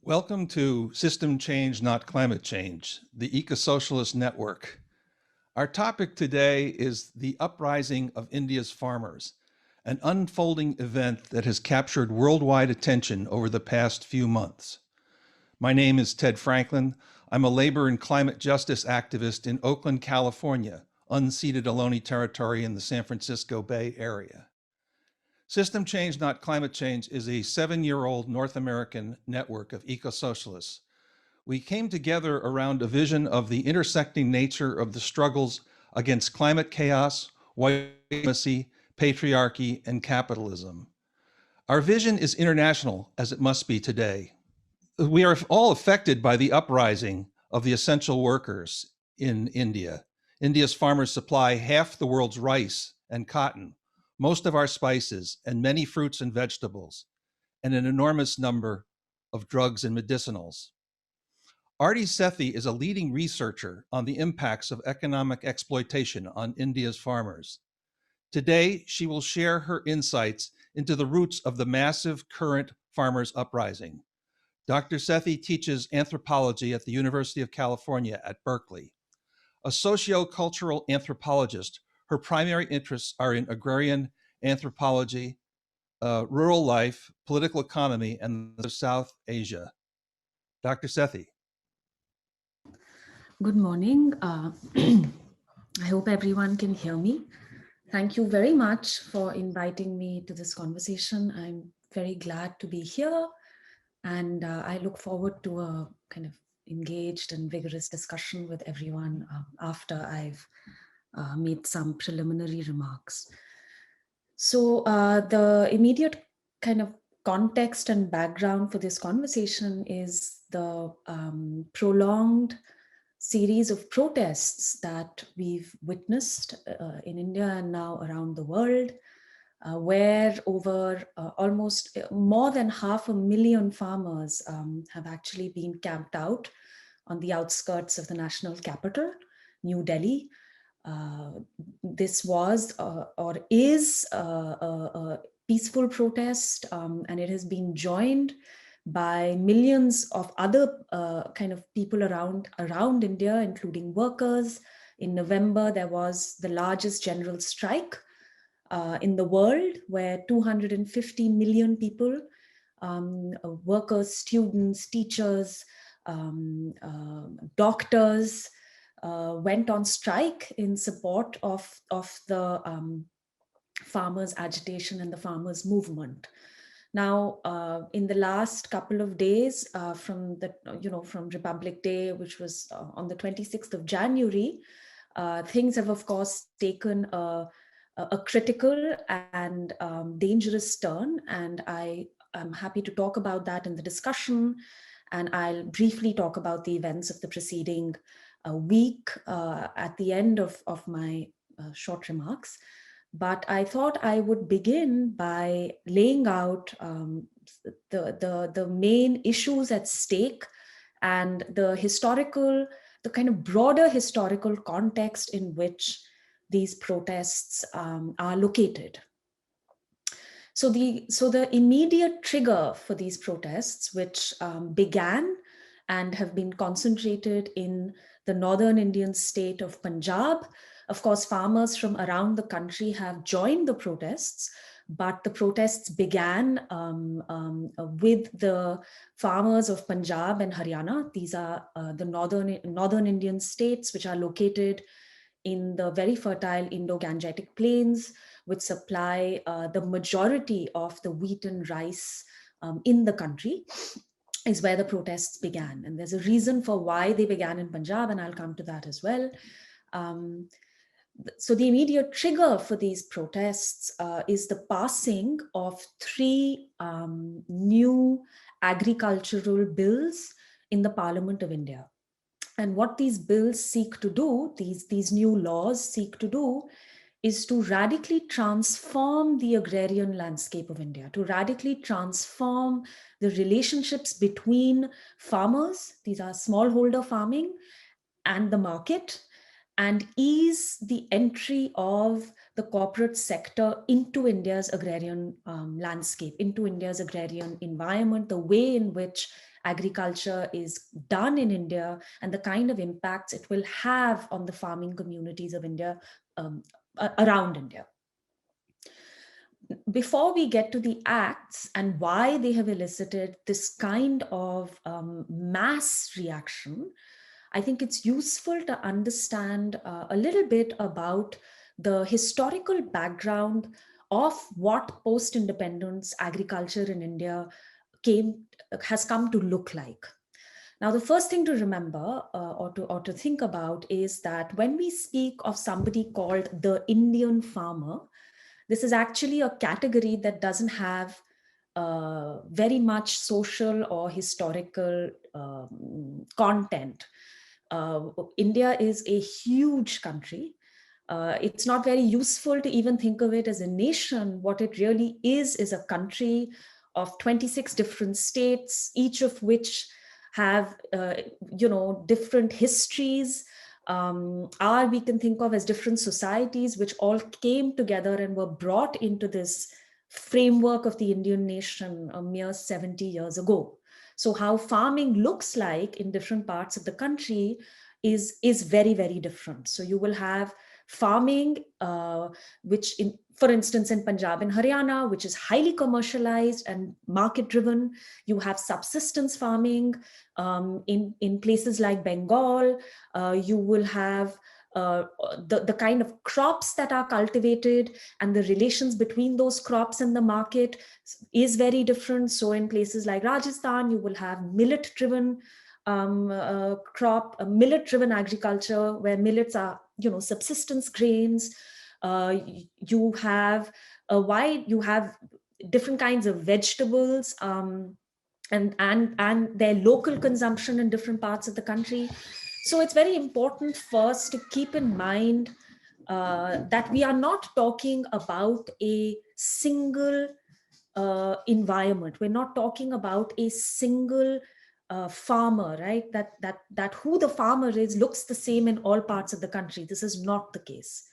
Welcome to System Change, Not Climate Change, the Eco-Socialist Network. Our topic today is the uprising of India's farmers, an unfolding event that has captured worldwide attention over the past few months. My name is Ted Franklin. I'm a labor and climate justice activist in Oakland, California, unceded Ohlone territory in the San Francisco Bay Area. System Change, Not Climate Change is a 7-year-old North American network of eco-socialists. We came together around a vision of the intersecting nature of the struggles against climate chaos, white supremacy, patriarchy, and capitalism. Our vision is international, as it must be today. We are all affected by the uprising of the essential workers in India. India's farmers supply half the world's rice and cotton, most of our spices, and many fruits and vegetables, and an enormous number of drugs and medicinals. Aarti Sethi is a leading researcher on the impacts of economic exploitation on India's farmers. Today, she will share her insights into the roots of the massive current farmers' uprising. Dr. Sethi teaches anthropology at the University of California at Berkeley. A socio-cultural anthropologist, her primary interests are in agrarian anthropology, rural life, political economy, and South Asia. Dr. Sethi. Good morning. I hope everyone can hear me. Thank you very much for inviting me to this conversation. I'm very glad to be here, and I look forward to a kind of engaged and vigorous discussion with everyone after I've made some preliminary remarks. So the immediate kind of context and background for this conversation is the prolonged series of protests that we've witnessed in India and now around the world, where over almost more than 500,000 farmers have actually been camped out on the outskirts of the national capital, New Delhi. This was or is a peaceful protest, and it has been joined by millions of other kind of people around India, including workers. In November, there was the largest general strike in the world, where 250 million people, workers, students, teachers, doctors, went on strike in support of the farmers' agitation and the farmers' movement. Now, in the last couple of days, from Republic Day, which was on the 26th of January, things have, of course, taken a critical and dangerous turn, and I am happy to talk about that in the discussion. And I'll briefly talk about the events of the preceding week at the end of my short remarks. But I thought I would begin by laying out the main issues at stake and the kind of broader historical context in which these protests are located. So the immediate trigger for these protests, which began and have been concentrated in the northern Indian state of Punjab. Of course, farmers from around the country have joined the protests, but the protests began with the farmers of Punjab and Haryana. These are the northern Indian states, which are located in the very fertile Indo-Gangetic plains, which supply the majority of the wheat and rice in the country, is where the protests began. And there's a reason for why they began in Punjab, and I'll come to that as well. So the immediate trigger for these protests is the passing of 3 new agricultural bills in the Parliament of India. And what these bills seek to do, these new laws seek to do, is to radically transform the agrarian landscape of India, to radically transform the relationships between farmers, these are smallholder farming, and the market, and ease the entry of the corporate sector into India's agrarian landscape, into India's agrarian environment, the way in which agriculture is done in India, and the kind of impacts it will have on the farming communities of India, around India. Before we get to the acts and why they have elicited this kind of mass reaction, I think it's useful to understand a little bit about the historical background of what post-independence agriculture in India has come to look like. Now, the first thing to remember or to think about is that when we speak of somebody called the Indian farmer, this is actually a category that doesn't have very much social or historical content. India is a huge country. It's not very useful to even think of it as a nation. What it really is a country of 26 different states, each of which have different histories, we can think of as different societies which all came together and were brought into this framework of the Indian nation a mere 70 years ago. So how farming looks like in different parts of the country is very, very different. So you will have farming, for instance, in Punjab and Haryana, which is highly commercialized and market driven. You have subsistence farming in places like Bengal. You will have the kind of crops that are cultivated, and the relations between those crops and the market is very different. So in places like Rajasthan, you will have millet-driven millet-driven agriculture, where millets are, subsistence grains. You have different kinds of vegetables, and their local consumption in different parts of the country. So it's very important first to keep in mind that we are not talking about a single environment. We're not talking about a single farmer, right? That who the farmer is looks the same in all parts of the country. This is not the case.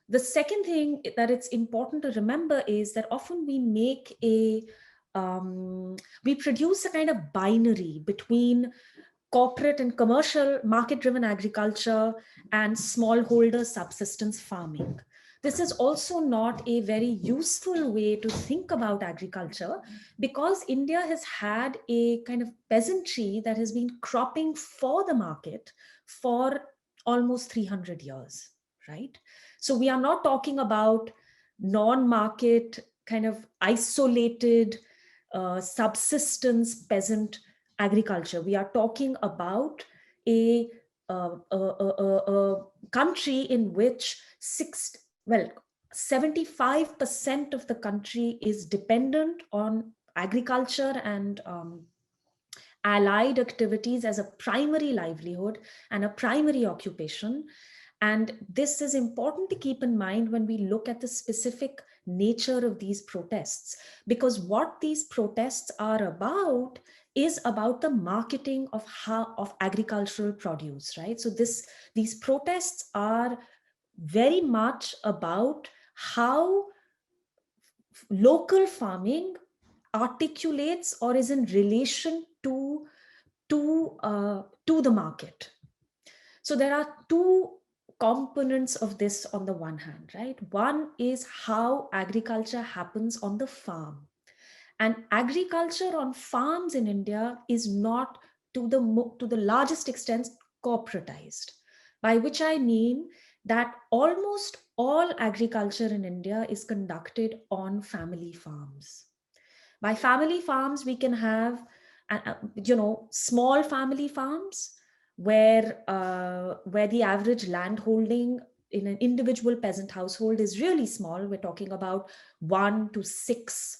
The second thing that it's important to remember is that often we produce a kind of binary between corporate and commercial market-driven agriculture and smallholder subsistence farming. This is also not a very useful way to think about agriculture, because India has had a kind of peasantry that has been cropping for the market for almost 300 years, right? So we are not talking about non-market, kind of isolated subsistence peasant agriculture. We are talking about a country in which 75% of the country is dependent on agriculture and allied activities as a primary livelihood and a primary occupation. And this is important to keep in mind when we look at the specific nature of these protests, because what these protests are about is about the marketing of agricultural produce, right? So these protests are very much about how local farming articulates or is in relation to the market. So there are two components of this on the one hand, right? One is how agriculture happens on the farm. And agriculture on farms in India is not to the largest extent corporatized, by which I mean that almost all agriculture in India is conducted on family farms. By family farms, we can have, small family farms where the average land holding in an individual peasant household is really small. We're talking about 1 to 6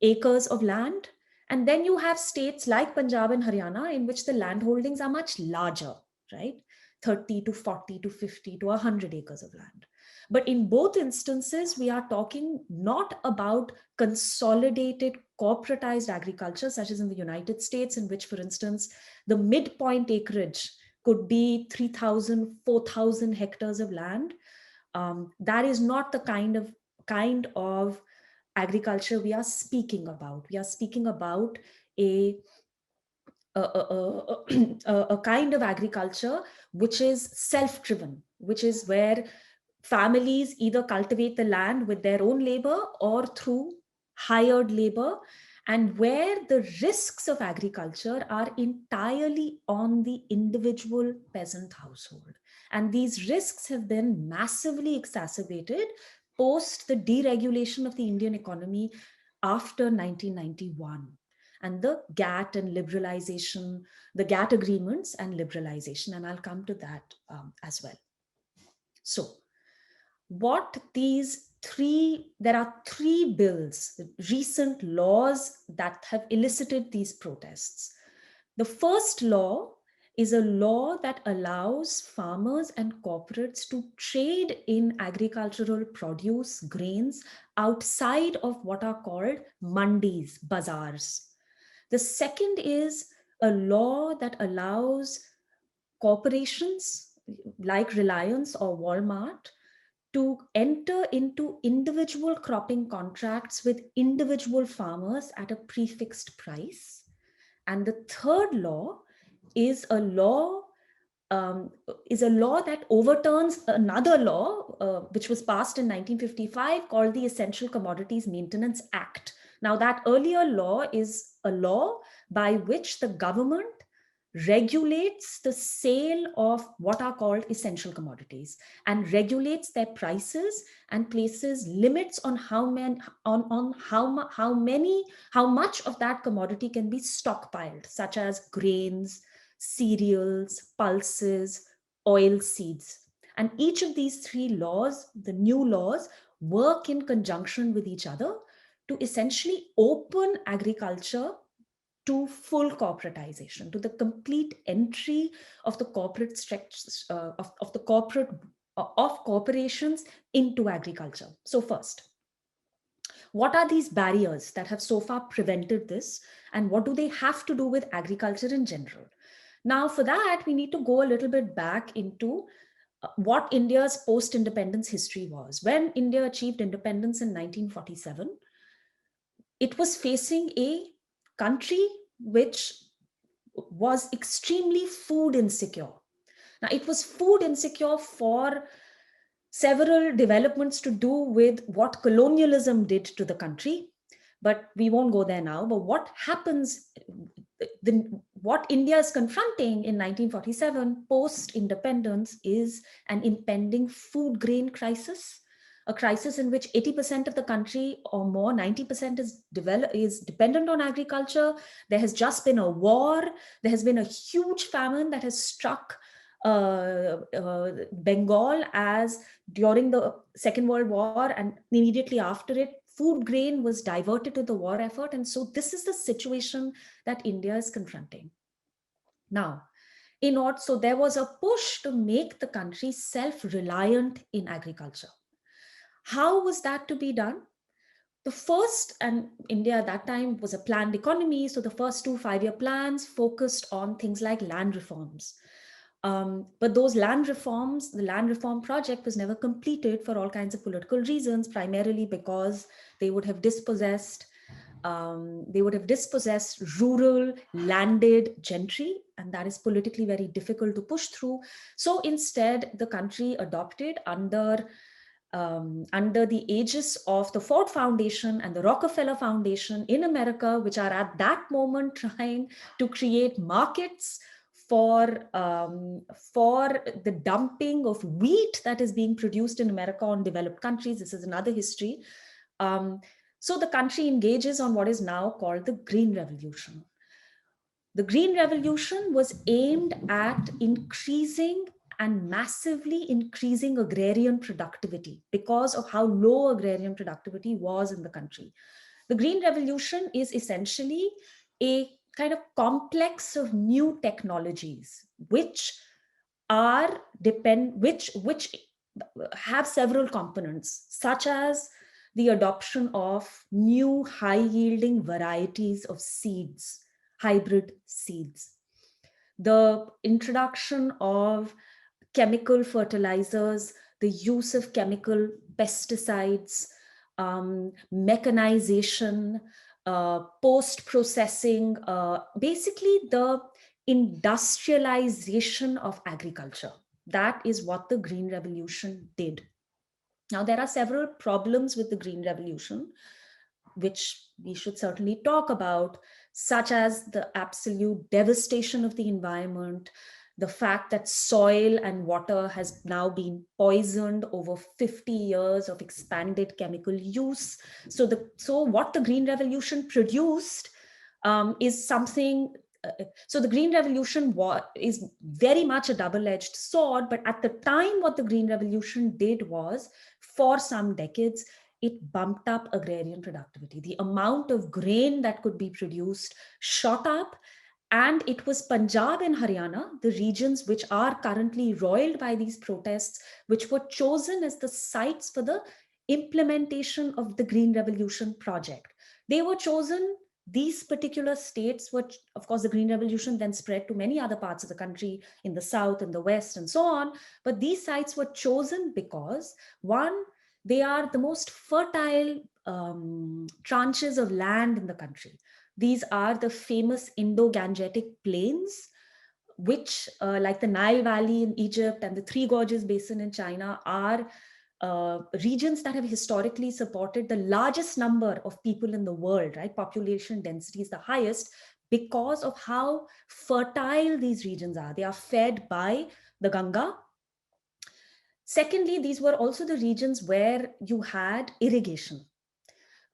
acres of land. And then you have states like Punjab and Haryana in which the land holdings are much larger, right? 30 to 40 to 50 to 100 acres of land. But in both instances, we are talking not about consolidated corporatized agriculture, such as in the United States, in which, for instance, the midpoint acreage could be 3,000, 4,000 hectares of land. That is not the kind of agriculture we are speaking about. We are speaking about a a kind of agriculture which is self-driven, which is where families either cultivate the land with their own labor or through hired labor, and where the risks of agriculture are entirely on the individual peasant household. And these risks have been massively exacerbated post the deregulation of the Indian economy after 1991 and the GATT and liberalization, the GATT agreements and liberalization. And I'll come to that as well. So, there are three bills, recent laws that have elicited these protests. The first law is a law that allows farmers and corporates to trade in agricultural produce, grains, outside of what are called mandis, bazaars. The second is a law that allows corporations like Reliance or Walmart to enter into individual cropping contracts with individual farmers at a prefixed price. And the third law is a law that overturns another law which was passed in 1955 called the Essential Commodities Maintenance Act. Now, that earlier law is a law by which the government regulates the sale of what are called essential commodities and regulates their prices and places limits on how much of that commodity can be stockpiled, such as grains, cereals, pulses, oil seeds. And each of these three laws, the new laws, work in conjunction with each other to essentially open agriculture to full corporatization, to the complete entry of the corporate structures of corporations into agriculture. So first, what are these barriers that have so far prevented this, and what do they have to do with agriculture in general? Now, for that, we need to go a little bit back into what India's post-independence history was. When India achieved independence in 1947, it was facing a country which was extremely food insecure. Now, it was food insecure for several developments to do with what colonialism did to the country, but we won't go there now. But what happens, what India is confronting in 1947 post-independence is an impending food grain crisis, a crisis in which 80% of the country or more, 90% is dependent on agriculture. There has just been a war. There has been a huge famine that has struck Bengal as during the Second World War, and immediately after it, food grain was diverted to the war effort. And so this is the situation that India is confronting. Now, so there was a push to make the country self-reliant in agriculture. How was that to be done? The first, and India at that time was a planned economy, so the first 2 5-year plans focused on things like land reforms. But those land reforms, the land reform project was never completed for all kinds of political reasons, primarily because they would have dispossessed rural landed gentry, and that is politically very difficult to push through. So instead, the country adopted under the aegis of the Ford Foundation and the Rockefeller Foundation in America, which are at that moment trying to create markets for the dumping of wheat that is being produced in America on developed countries. This is another history. So the country engages on what is now called the Green Revolution. The Green Revolution was aimed at increasing and massively increasing agrarian productivity because of how low agrarian productivity was in the country. The Green Revolution is essentially a kind of complex of new technologies which have several components, such as the adoption of new high-yielding varieties of seeds, hybrid seeds, the introduction of chemical fertilizers, the use of chemical pesticides, mechanization, post-processing, basically the industrialization of agriculture. That is what the Green Revolution did. Now, there are several problems with the Green Revolution, which we should certainly talk about, such as the absolute devastation of the environment, the fact that soil and water has now been poisoned over 50 years of expanded chemical use. So what the Green Revolution produced is something. So the Green Revolution is very much a double-edged sword, but at the time, what the Green Revolution did was, for some decades, it bumped up agrarian productivity. The amount of grain that could be produced shot up, and it was Punjab and Haryana, the regions which are currently roiled by these protests, which were chosen as the sites for the implementation of the Green Revolution project. They were chosen. These particular states were, of course, the Green Revolution then spread to many other parts of the country, in the south, in the west, and so on. But these sites were chosen because, one, they are the most fertile tranches of land in the country. These are the famous Indo-Gangetic plains, which, like the Nile Valley in Egypt and the Three Gorges Basin in China, are regions that have historically supported the largest number of people in the world, right? Population density is the highest because of how fertile these regions are. They are fed by the Ganga. Secondly, these were also the regions where you had irrigation.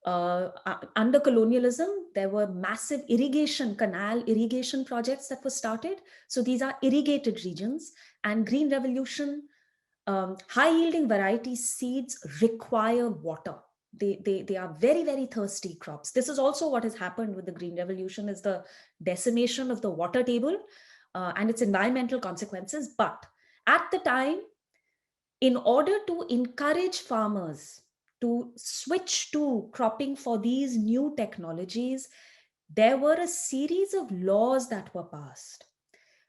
Under colonialism, there were massive canal irrigation projects that were started. So these are irrigated regions, and Green Revolution, high-yielding variety seeds require water. They are very, very thirsty crops. This is also what has happened with the Green Revolution, is the decimation of the water table and its environmental consequences. But at the time, in order to encourage farmers to switch to cropping for these new technologies, there were a series of laws that were passed.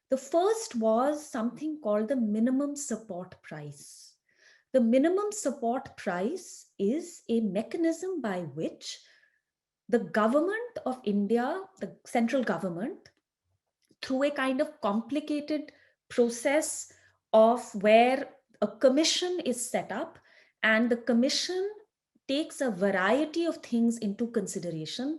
The first was something called the minimum support price. The minimum support price is a mechanism by which the government of India, the central government, through a kind of complicated process of where a commission is set up, and the commission takes a variety of things into consideration,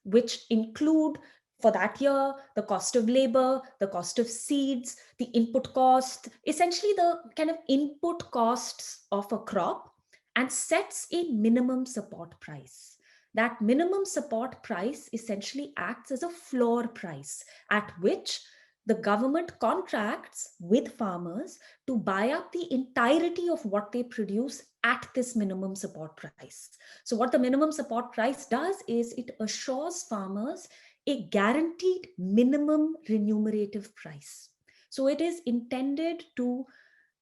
which include, for that year, the cost of labor, the cost of seeds, the input cost, essentially the kind of input costs of a crop, and sets a minimum support price. That minimum support price essentially acts as a floor price at which the government contracts with farmers to buy up the entirety of what they produce at this minimum support price. So what the minimum support price does is it assures farmers a guaranteed minimum remunerative price. So it is intended to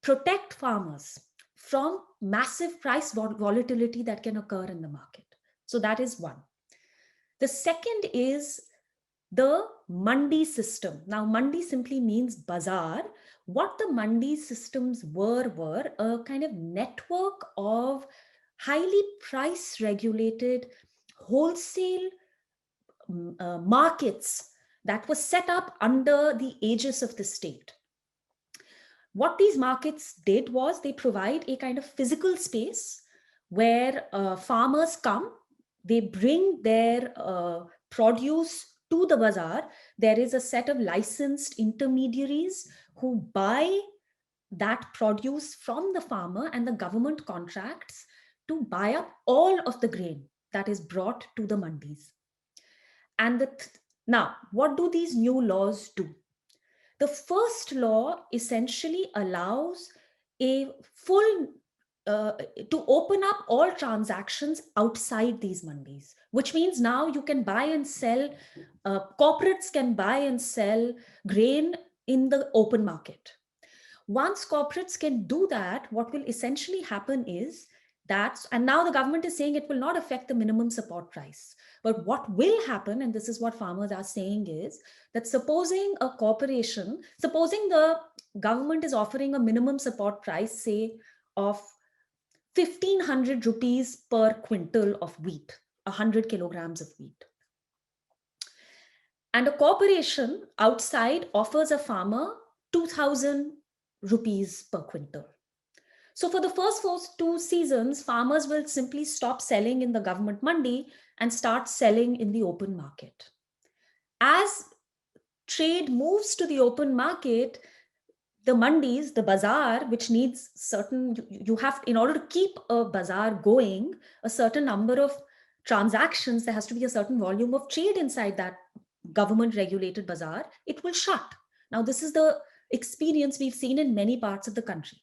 protect farmers from massive price volatility that can occur in the market. So that is one. The second is the Mundi system. Now, Mundi simply means bazaar. What the Mundi systems were a kind of network of highly price regulated wholesale markets that was set up under the aegis of the state. What these markets did was they provide a kind of physical space where farmers come, they bring their produce to the bazaar. There is a set of licensed intermediaries who buy that produce from the farmer, and the government contracts to buy up all of the grain that is brought to the mandis. And now, what do these new laws do? The first law essentially allows a full to open up all transactions outside these mandis, which means now you can buy and sell, corporates can buy and sell grain in the open market. Once corporates can do that, what will essentially happen is that, and now the government is saying it will not affect the minimum support price. But what will happen, and this is what farmers are saying, is that supposing the government is offering a minimum support price, say, of 1,500 rupees per quintal of wheat, 100 kilograms of wheat. And a corporation outside offers a farmer 2,000 rupees per quintal. So for the first 2 seasons, farmers will simply stop selling in the government mandi and start selling in the open market. As trade moves to the open market, the mandis, the bazaar, which needs certain, you have, in order to keep a bazaar going, a certain number of transactions, there has to be a certain volume of trade inside that government regulated bazaar, it will shut. Now, this is the experience we've seen in many parts of the country.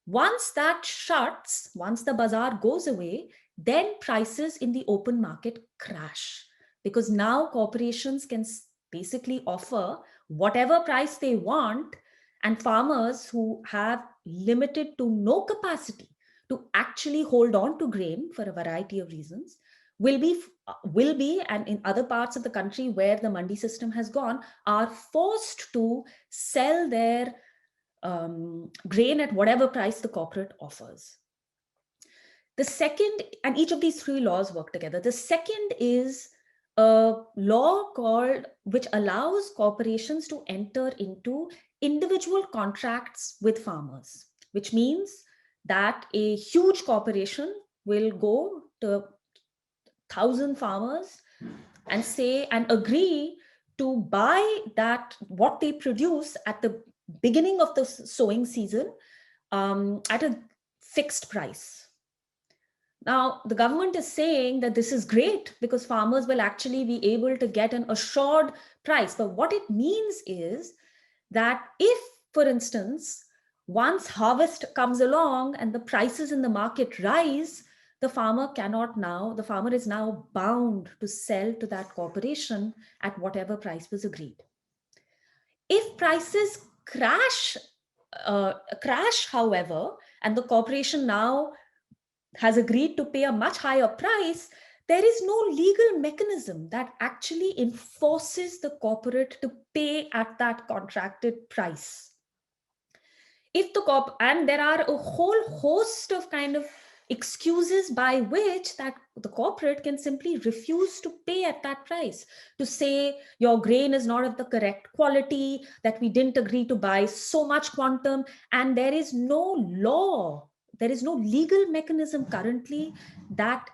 Once that shuts, once the bazaar goes away, then prices in the open market crash, because now corporations can basically offer whatever price they want, and farmers who have limited to no capacity to actually hold on to grain for a variety of reasons will be, and in other parts of the country where the Mundi system has gone, are forced to sell their grain at whatever price the corporate offers. The second, and each of these three laws work together. The second is a law called, which allows corporations to enter into individual contracts with farmers, which means that a huge corporation will go to 1,000 farmers and say and agree to buy that what they produce at the beginning of the sowing season at a fixed price. Now, the government is saying that this is great because farmers will actually be able to get an assured price. But what it means is that if, for instance, once harvest comes along and the prices in the market rise, the farmer is now bound to sell to that corporation at whatever price was agreed. If prices crash, however, and the corporation now has agreed to pay a much higher price, there is no legal mechanism that actually enforces the corporate to pay at that contracted price. If the and there are a whole host of kind of excuses by which that the corporate can simply refuse to pay at that price, to say your grain is not of the correct quality, that we didn't agree to buy so much quantum, and there is no law, there is no legal mechanism currently that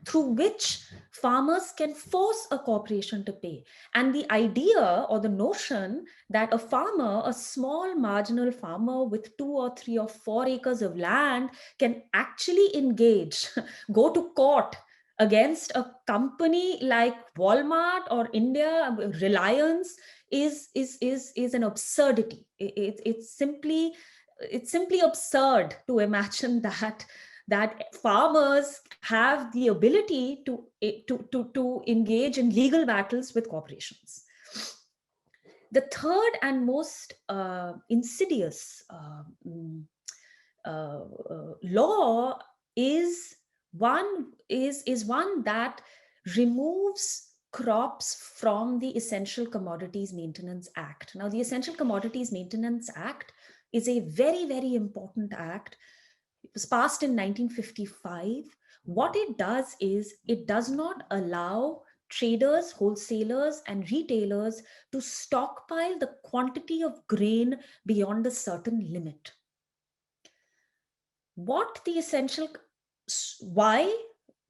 through which farmers can force a corporation to pay. And the idea or the notion that a farmer, a small marginal farmer with 2 or 3 or 4 acres of land, can actually engage, go to court against a company like Walmart or India, Reliance, is an absurdity. It's simply absurd to imagine that farmers have the ability to engage in legal battles with corporations. The third and most insidious law is one that removes crops from the Essential Commodities Maintenance Act. Now, the Essential Commodities Maintenance Act is a very, very important act. It was passed in 1955. What it does is it does not allow traders, wholesalers, and retailers to stockpile the quantity of grain beyond a certain limit. Why?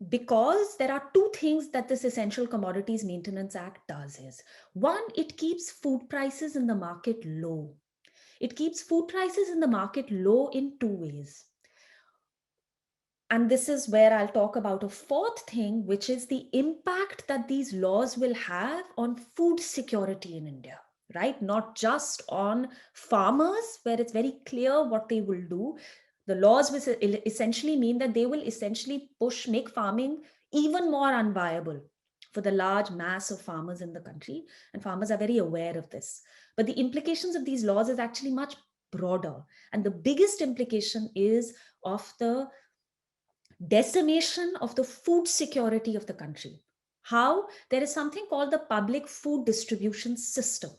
Because there are two things that this Essential Commodities Maintenance Act does is, one, it keeps food prices in the market low. It keeps food prices in the market low in two ways. And this is where I'll talk about a fourth thing, which is the impact that these laws will have on food security in India, right? Not just on farmers, where it's very clear what they will do. The laws will essentially mean that they will essentially make farming even more unviable for the large mass of farmers in the country. And farmers are very aware of this. But the implications of these laws is actually much broader. And the biggest implication is of the decimation of the food security of the country. How? There is something called the public food distribution system.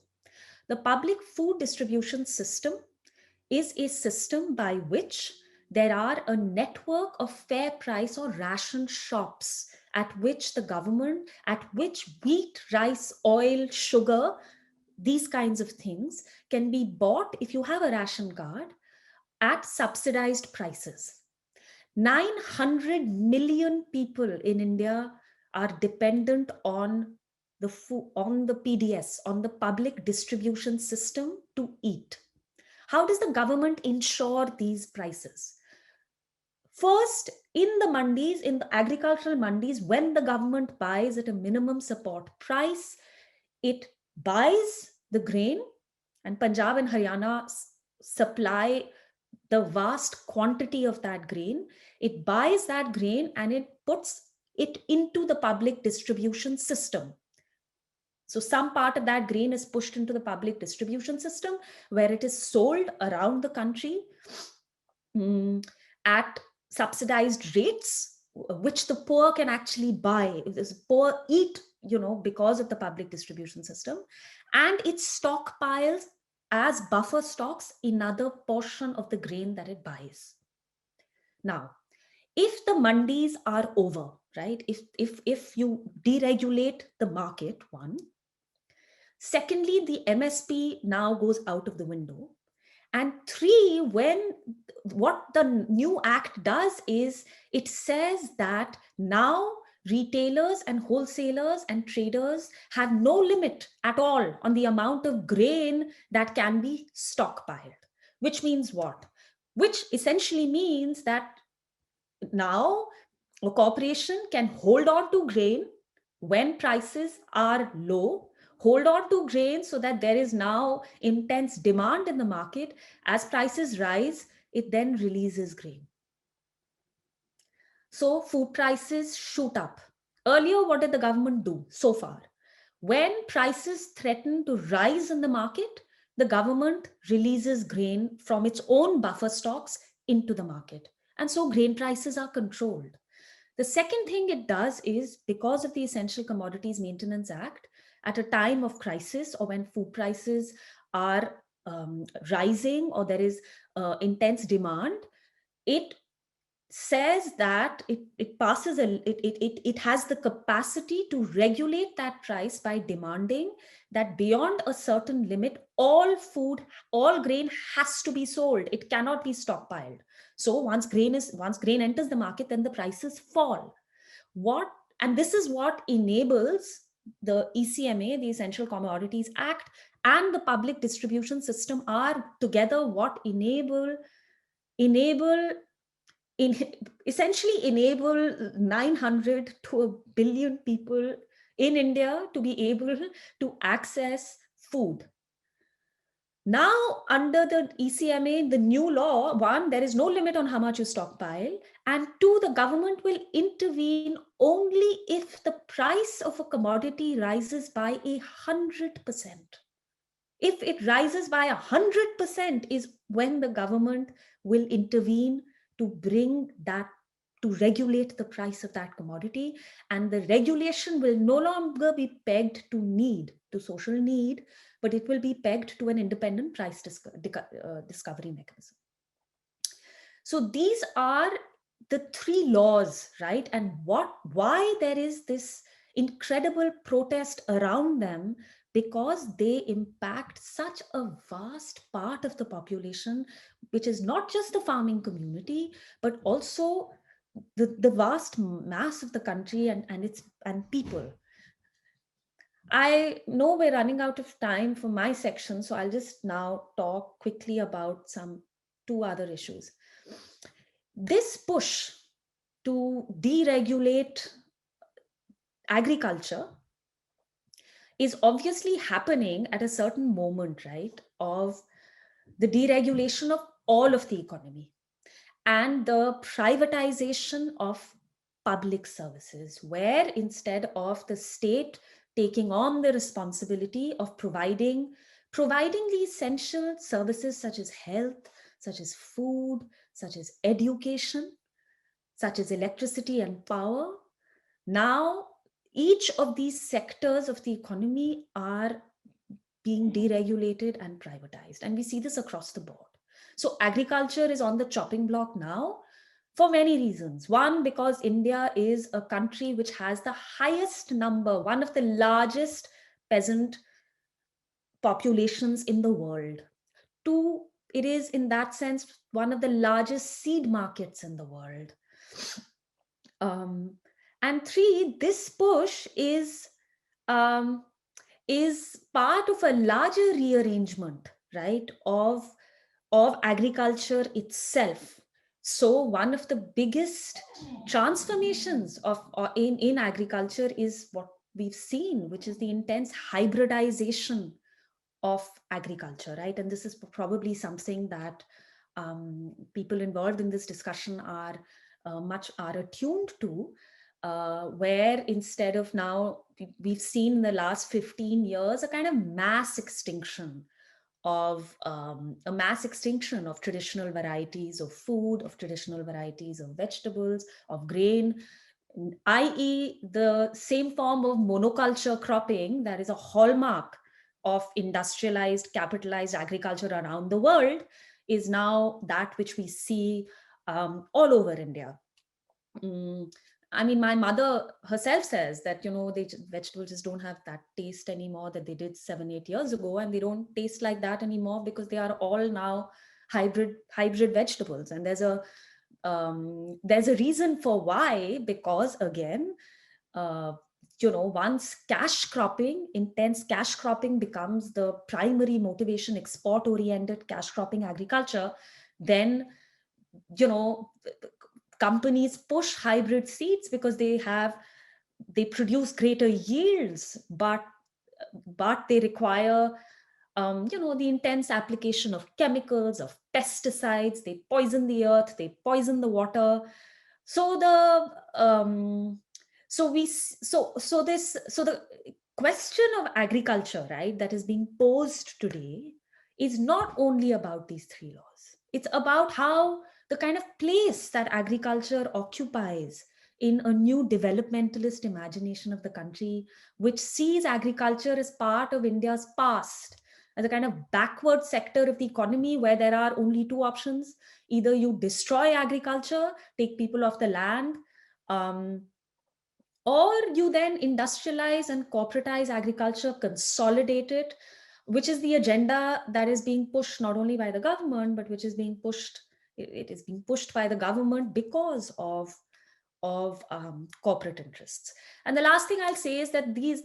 The public food distribution system is a system by which there are a network of fair price or ration shops at which the government, at which wheat, rice, oil, sugar, these kinds of things can be bought if you have a ration card at subsidized prices. 900 million people in India are dependent on on the PDS, on the public distribution system to eat. How does the government ensure these prices? First, in the mandis, in the agricultural mandis, when the government buys at a minimum support price, it buys the grain, and Punjab and Haryana supply the vast quantity of that grain. It buys that grain and it puts it into the public distribution system. So some part of that grain is pushed into the public distribution system where it is sold around the country at subsidized rates, which the poor can actually buy. The poor eat, because of the public distribution system, and it stockpiles as buffer stocks another portion of the grain that it buys. Now, if the mandis are over, right? If you deregulate the market, one. Secondly, the MSP now goes out of the window. And three, what the new act does is it says that now retailers and wholesalers and traders have no limit at all on the amount of grain that can be stockpiled. Which means what? Which essentially means that now a corporation can hold on to grain when prices are low, hold on to grain so that there is now intense demand in the market. As prices rise, it then releases grain. So food prices shoot up. Earlier, what did the government do so far? When prices threaten to rise in the market, the government releases grain from its own buffer stocks into the market. And so grain prices are controlled. The second thing it does is, because of the Essential Commodities Maintenance Act, at a time of crisis or when food prices are rising or there is intense demand, it says that it has the capacity to regulate that price by demanding that beyond a certain limit, all grain has to be sold. It cannot be stockpiled. So once grain enters the market, then the prices fall. And this is what enables the ECMA, the Essential Commodities Act, and the public distribution system are together what essentially enable 900 to a billion people in India to be able to access food. Now, under the ECMA, the new law, one, there is no limit on how much you stockpile. And two, the government will intervene only if the price of a commodity rises by 100%. If it rises by 100% is when the government will intervene to bring that, to regulate the price of that commodity. And the regulation will no longer be pegged to social need, but it will be pegged to an independent price discovery mechanism. So these are the three laws, right? And why there is this incredible protest around them, because they impact such a vast part of the population, which is not just the farming community, but also the vast mass of the country and people. I know we're running out of time for my section, so I'll just now talk quickly about two other issues. This push to deregulate agriculture is obviously happening at a certain moment, right, of the deregulation of all of the economy and the privatization of public services, where instead of the state taking on the responsibility of providing the essential services such as health, such as food, such as education, such as electricity and power, now each of these sectors of the economy are being deregulated and privatized. And we see this across the board. So agriculture is on the chopping block now for many reasons. One, because India is a country which has the highest number, one of the largest peasant populations in the world. Two, it is in that sense one of the largest seed markets in the world. Um, and three, this push um, is part of a larger rearrangement, right, of agriculture itself. So one of the biggest transformations in agriculture is what we've seen, which is the intense hybridization of agriculture, right? And this is probably something that people involved in this discussion are attuned to, where instead of now, we've seen in the last 15 years a kind of mass extinction of traditional varieties of food, of traditional varieties of vegetables, of grain, i.e. the same form of monoculture cropping that is a hallmark of industrialized, capitalized agriculture around the world is now that which we see all over India. I mean, my mother herself says that, vegetables just don't have that taste anymore that they did 7-8 years ago, and they don't taste like that anymore because they are all now hybrid vegetables. And there's a reason for why, because again, once intense cash cropping becomes the primary motivation, export oriented cash cropping agriculture, then companies push hybrid seeds because they produce greater yields, but they require the intense application of chemicals, of pesticides. They poison the earth, they poison the water. So the question of agriculture, right, that is being posed today is not only about these three laws. It's about how the kind of place that agriculture occupies in a new developmentalist imagination of the country, which sees agriculture as part of India's past, as a kind of backward sector of the economy where there are only two options. Either you destroy agriculture, take people off the land, or you then industrialize and corporatize agriculture, consolidate it, which is the agenda that is being pushed not only by the government, but which is being pushed, it is being pushed by the government because of corporate interests. And the last thing I'll say is that these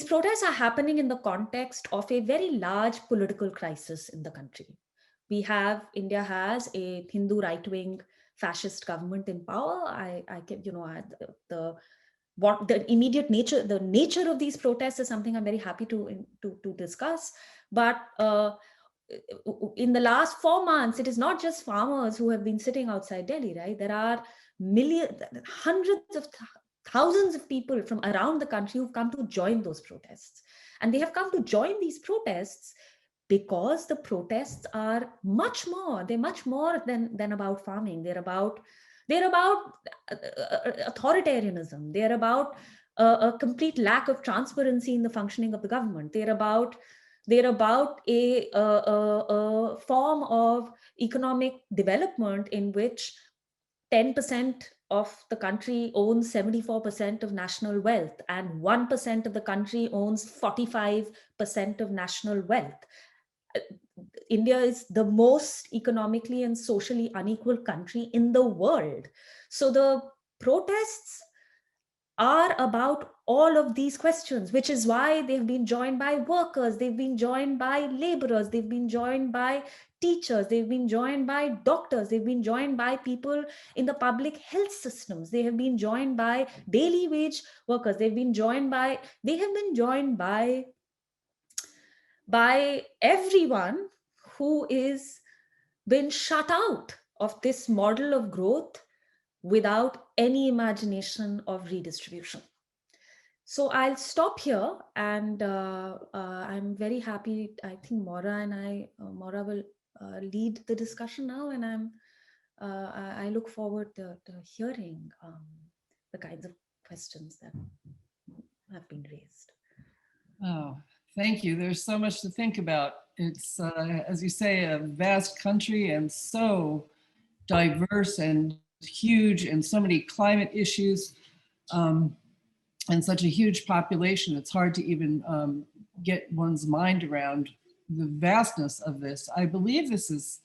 protests are happening in the context of a very large political crisis in the country. India has a Hindu right-wing fascist government in power. The immediate nature, the nature of these protests is something I'm very happy to discuss. But in the last 4 months, it is not just farmers who have been sitting outside Delhi, right? There are hundreds of thousands of people from around the country who've come to join those protests. And they have come to join these protests because the protests are much more than about farming. They're about authoritarianism. They're about a complete lack of transparency in the functioning of the government. They're about a form of economic development in which 10% of the country owns 74% of national wealth, and 1% of the country owns 45% of national wealth. India is the most economically and socially unequal country in the world. So the protests are about all of these questions, which is why they've been joined by workers, they've been joined by laborers, they've been joined by teachers, they've been joined by doctors, they've been joined by people in the public health systems, they have been joined by daily wage workers, they have been joined by everyone who is been shut out of this model of growth without any imagination of redistribution. So I'll stop here, and I'm very happy. I think Maura will lead the discussion now, and I look forward to hearing the kinds of questions that have been raised. Oh, thank you. There's so much to think about. It's, as you say, a vast country and so diverse and huge, and so many climate issues, and such a huge population. It's hard to even get one's mind around the vastness of this. I believe this is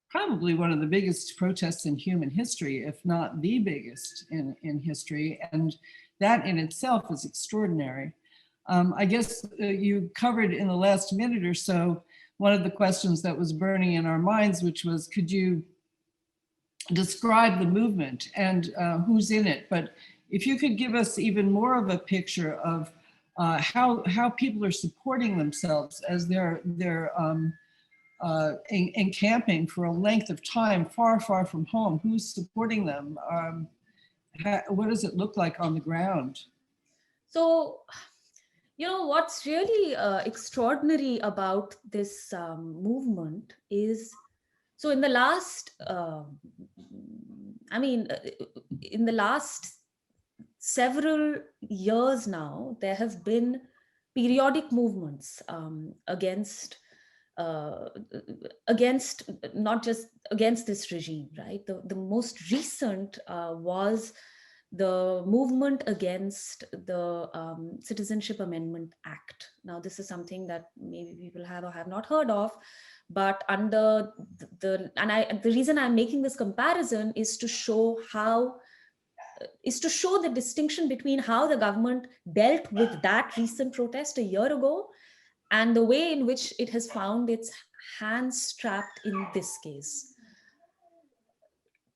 probably one of the biggest protests in human history, if not the biggest in history. And that in itself is extraordinary. I guess you covered in the last minute or so one of the questions that was burning in our minds, which was, could you describe the movement and who's in it? But if you could give us even more of a picture of how people are supporting themselves as they're encamping for a length of time far, far from home. Who's supporting them? What does it look like on the ground? So, what's really extraordinary about this movement is, so in the last, in the last several years now, there have been periodic movements against not just against this regime, right? The most recent was the movement against the Citizenship Amendment Act. Now, this is something that maybe people have or have not heard of, but under the reason I'm making this comparison is to show the distinction between how the government dealt with that recent protest a year ago and the way in which it has found its hands trapped in this case.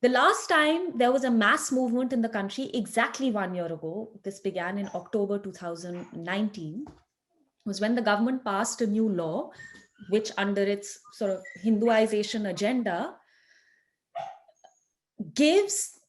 The last time there was a mass movement in the country exactly 1 year ago, this began in October 2019, was when the government passed a new law, which under its sort of Hinduization agenda gives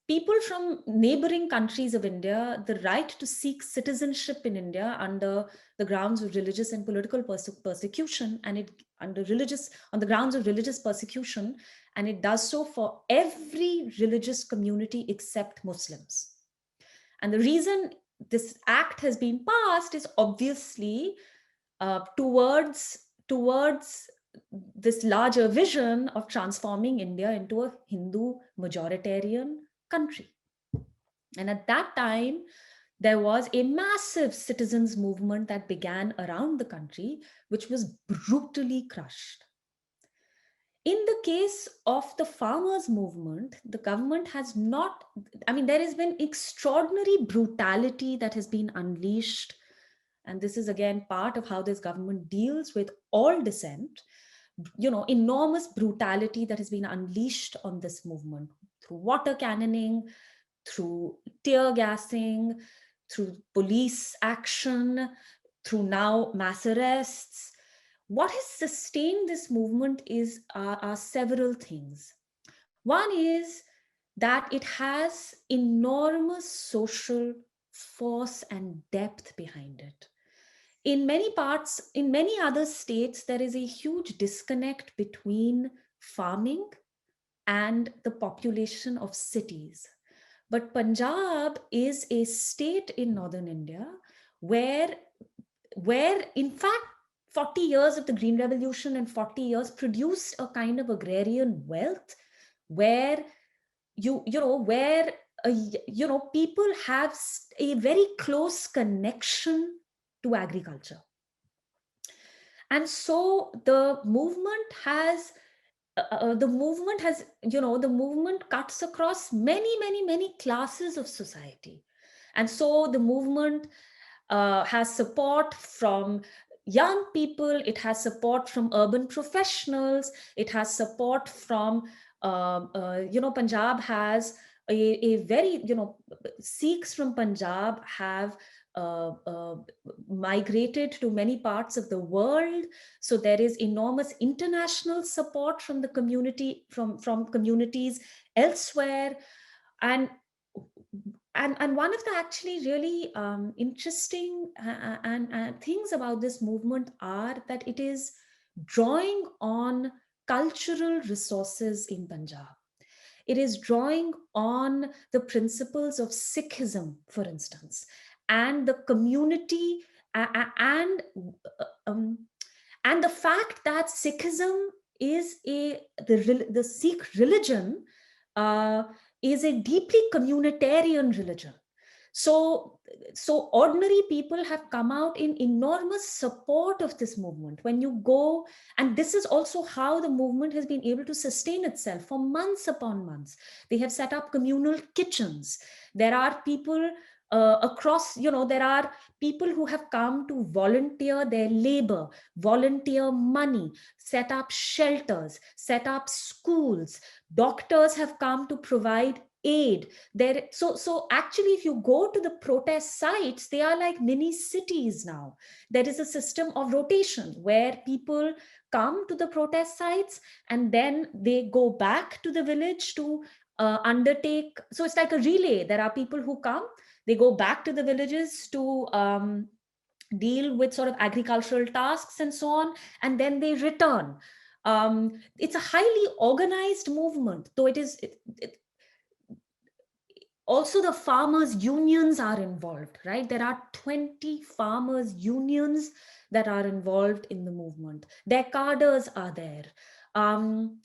people from neighboring countries of India the right to seek citizenship in India under the grounds of religious and political persecution, and on the grounds of religious persecution, and it does so for every religious community except Muslims. And the reason this act has been passed is obviously towards this larger vision of transforming India into a Hindu majoritarian country. And at that time, there was a massive citizens movement that began around the country, which was brutally crushed. In the case of the farmers' movement, the government has not, there has been extraordinary brutality that has been unleashed. And this is again part of how this government deals with all dissent. Enormous brutality that has been unleashed on this movement through water cannoning, through tear gassing, through police action, through now mass arrests. What has sustained this movement are several things. One is that it has enormous social force and depth behind it. In many other states, there is a huge disconnect between farming and the population of cities. But Punjab is a state in northern India where in fact 40 years of the Green Revolution and 40 years produced a kind of agrarian wealth where people have a very close connection to agriculture. And so the movement cuts across many classes of society. And so the movement has support from young people, it has support from urban professionals, it has support from, Punjab has a very, Sikhs from Punjab have migrated to many parts of the world. So there is enormous international support from the community, from communities elsewhere. And one of the actually really interesting things about this movement are that it is drawing on cultural resources in Punjab. It is drawing on the principles of Sikhism, for instance, and the community, and the fact that Sikhism is the Sikh religion is a deeply communitarian religion. So ordinary people have come out in enormous support of this movement. When you go, and this is also how the movement has been able to sustain itself for months upon months. They have set up communal kitchens. There are people across, there are people who have come to volunteer their labor, volunteer money, set up shelters, set up schools. Doctors have come to provide aid there. So actually, if you go to the protest sites, they are like mini cities now. There is a system of rotation where people come to the protest sites and then they go back to the village to undertake. So it's like a relay. There are people who come, they go back to the villages to deal with sort of agricultural tasks and so on, and then they return. It's a highly organized movement, though also the farmers unions are involved, right? There are 20 farmers unions that are involved in the movement. Their cadres are there. And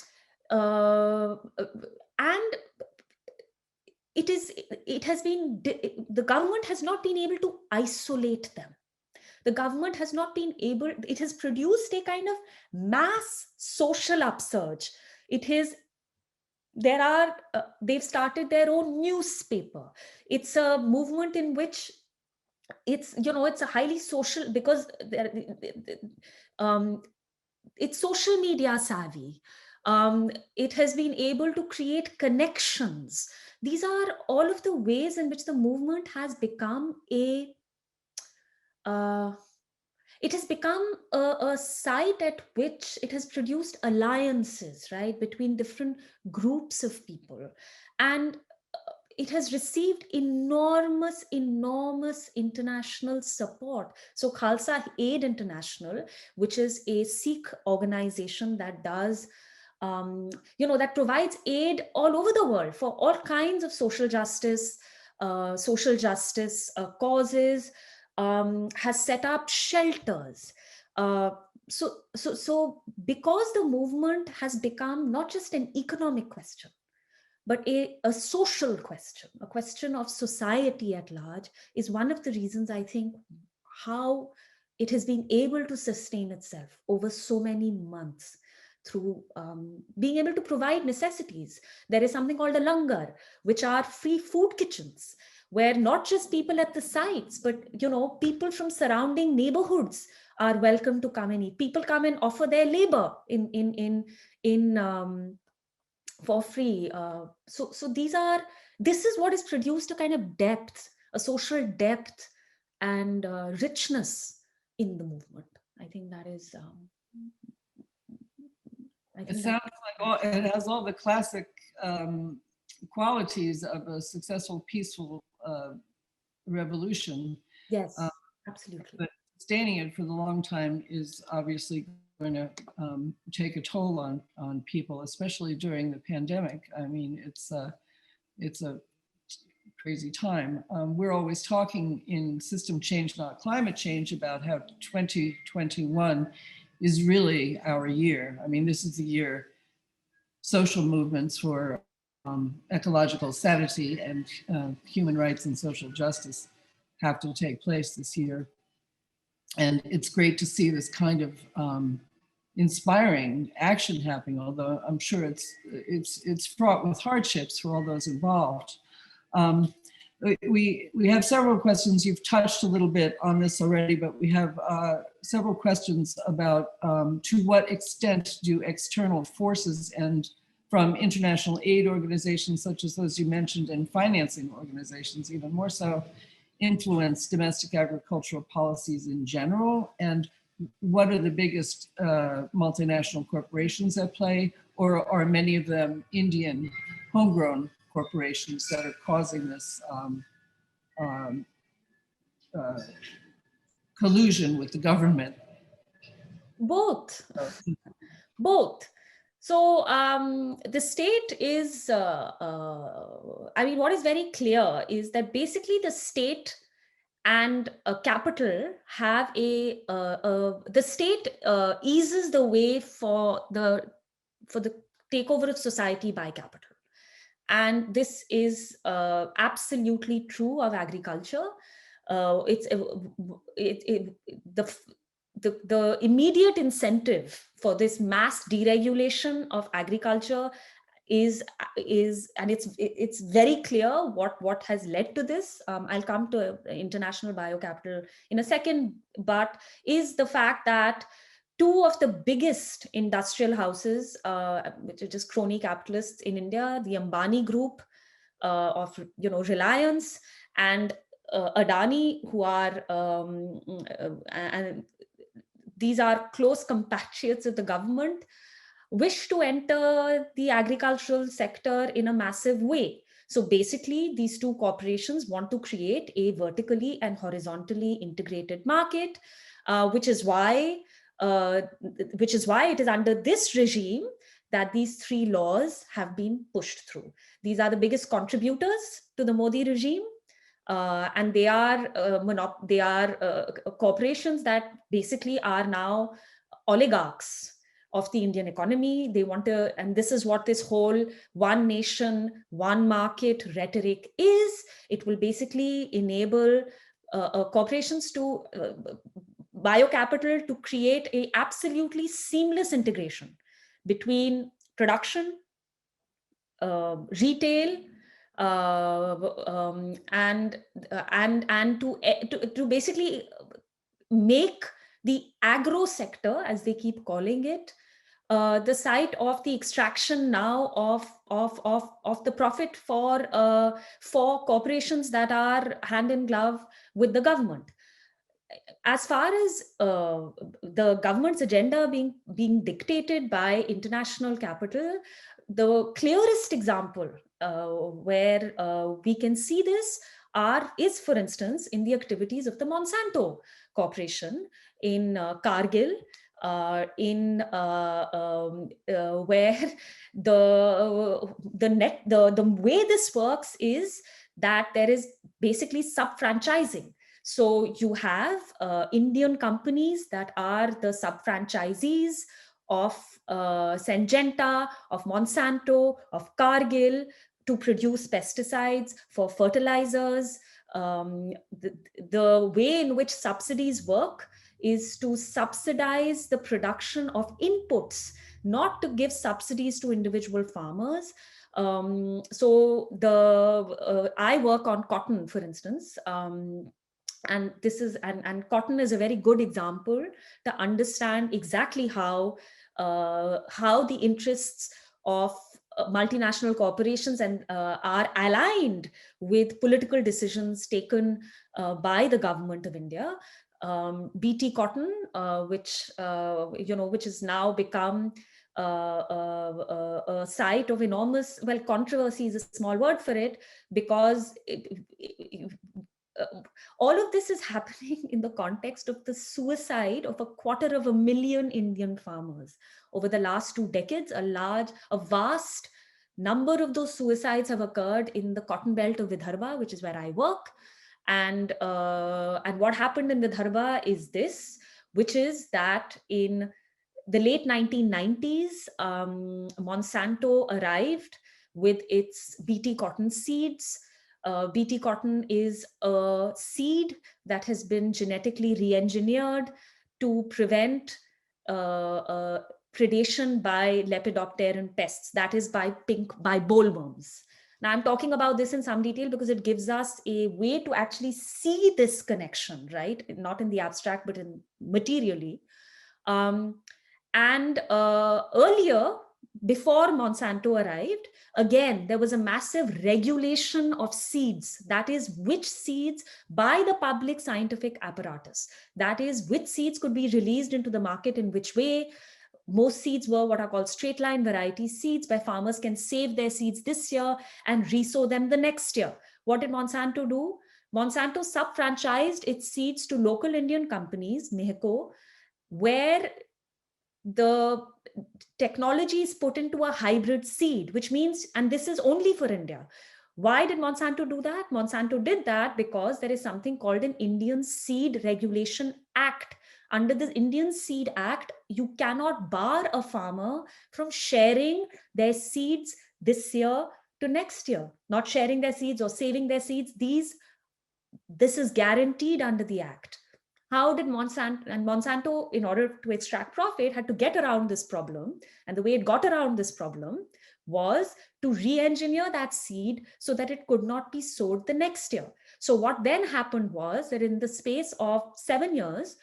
the government has not been able to isolate them. The government has not been able, it has produced a kind of mass social upsurge. They've started their own newspaper. It's a movement in which it's a highly social, because it's social media savvy. It has been able to create connections. These are all of the ways in which the movement has become it has become a site at which it has produced alliances, right, between different groups of people. And it has received enormous international support. So Khalsa Aid International, which is a Sikh organization that does that provides aid all over the world for all kinds of social justice causes, has set up shelters. So because the movement has become not just an economic question, but a social question, a question of society at large, is one of the reasons, I think, how it has been able to sustain itself over so many months through being able to provide necessities. There is something called a langar, which are free food kitchens, where not just people at the sites, but people from surrounding neighborhoods are welcome to come and eat. People come and offer their labor for free. So this is what has produced a kind of depth, a social depth and richness in the movement. I think that is. It sounds like it has all the classic qualities of a successful, peaceful revolution. Yes, absolutely. But sustaining it for the long time is obviously going to take a toll on people, especially during the pandemic. I mean, it's a crazy time. We're always talking in system change, not climate change, about how 2021 is really our year. I mean, this is the year social movements for ecological sanity and human rights and social justice have to take place this year. And it's great to see this kind of inspiring action happening, although I'm sure it's fraught with hardships for all those involved. We have several questions. You've touched a little bit on this already, but we have several questions about to what extent do external forces and from international aid organizations such as those you mentioned and financing organizations even more so influence domestic agricultural policies in general, and what are the biggest multinational corporations at play, or are many of them Indian homegrown corporations that are causing this collusion with the government? Both. So the state is, I mean, what is very clear is that basically the state and capital have the state eases the way for the takeover of society by capital. And this is absolutely true of agriculture. It's the immediate incentive for this mass deregulation of agriculture is and it's very clear what has led to this. I'll come to international biocapital in a second, but is the fact that two of the biggest industrial houses, which are just crony capitalists in India, the Ambani Group of Reliance and Adani, who are and these are close compatriots of the government, wish to enter the agricultural sector in a massive way. So basically, these two corporations want to create a vertically and horizontally integrated market, which is why it is under this regime that these three laws have been pushed through. These are the biggest contributors to the Modi regime. And they are corporations that basically are now oligarchs of the Indian economy. They want to, and this is what this whole one nation, one market rhetoric is. It will basically enable corporations to biocapital to create a absolutely seamless integration between production, retail, and to basically make the agro sector, as they keep calling it, the site of the extraction now of the profit for corporations that are hand in glove with the government. As far as the government's agenda being dictated by international capital, the clearest example where we can see this is, for instance, in the activities of the Monsanto Corporation in Kargil, where the way this works is that there is basically sub-franchising. So you have Indian companies that are the sub-franchisees of Syngenta, of Monsanto, of Cargill, to produce pesticides for fertilizers. The way in which subsidies work is to subsidize the production of inputs, not to give subsidies to individual farmers. So I work on cotton, for instance. And this is and cotton is a very good example to understand exactly how the interests of multinational corporations and are aligned with political decisions taken by the government of India. BT Cotton, which has now become a site of enormous, controversy is a small word for it, because all of this is happening in the context of the suicide of 250,000 Indian farmers over the last 2 decades. A vast number of those suicides have occurred in the cotton belt of Vidarbha, which is where I work. And what happened in Vidarbha is this, which is that in the late 1990s, Monsanto arrived with its BT cotton seeds. BT cotton is a seed that has been genetically re-engineered to prevent predation by lepidopteran pests, that is by bollworms. Now, I'm talking about this in some detail because it gives us a way to actually see this connection, right? Not in the abstract, but materially. Earlier, before Monsanto arrived, again, there was a massive regulation of seeds. That is, which seeds by the public scientific apparatus. That is, which seeds could be released into the market in which way. Most seeds were what are called straight line variety seeds, where farmers can save their seeds this year and resow them the next year. What did Monsanto do? Monsanto sub-franchised its seeds to local Indian companies, Mehco, where the technology is put into a hybrid seed, which means, and this is only for India, Why did Monsanto do that? Monsanto did that because there is something called an Indian Seed Regulation Act. Under the Indian Seed Act, you cannot bar a farmer from sharing their seeds this year to next year, not sharing their seeds or saving their seeds. This is guaranteed under the act. How did Monsanto, in order to extract profit, had to get around this problem. And the way it got around this problem was to re-engineer that seed so that it could not be sowed the next year. So what then happened was that in the space of 7 years,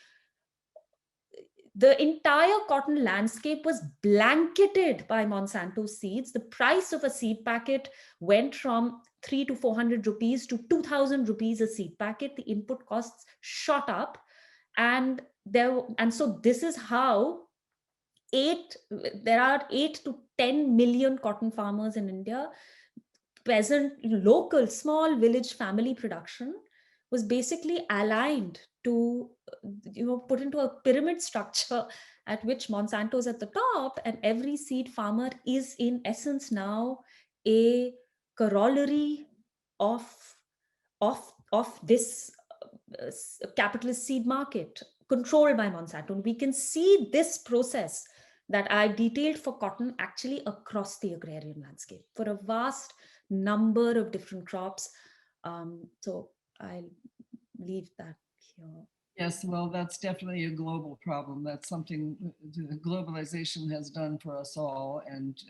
the entire cotton landscape was blanketed by Monsanto seeds. The price of a seed packet went from 300 to 400 rupees to 2,000 rupees a seed packet. The input costs shot up. And so this is how there are 8 to 10 million cotton farmers in India. Peasant, local, small village family production was basically aligned to, put into a pyramid structure at which Monsanto is at the top, and every seed farmer is in essence now a corollary of this capitalist seed market controlled by Monsanto. We can see this process that I detailed for cotton actually across the agrarian landscape for a vast number of different crops. So I'll leave that here. Yes, well, that's definitely a global problem. That's something the globalization has done for us all, and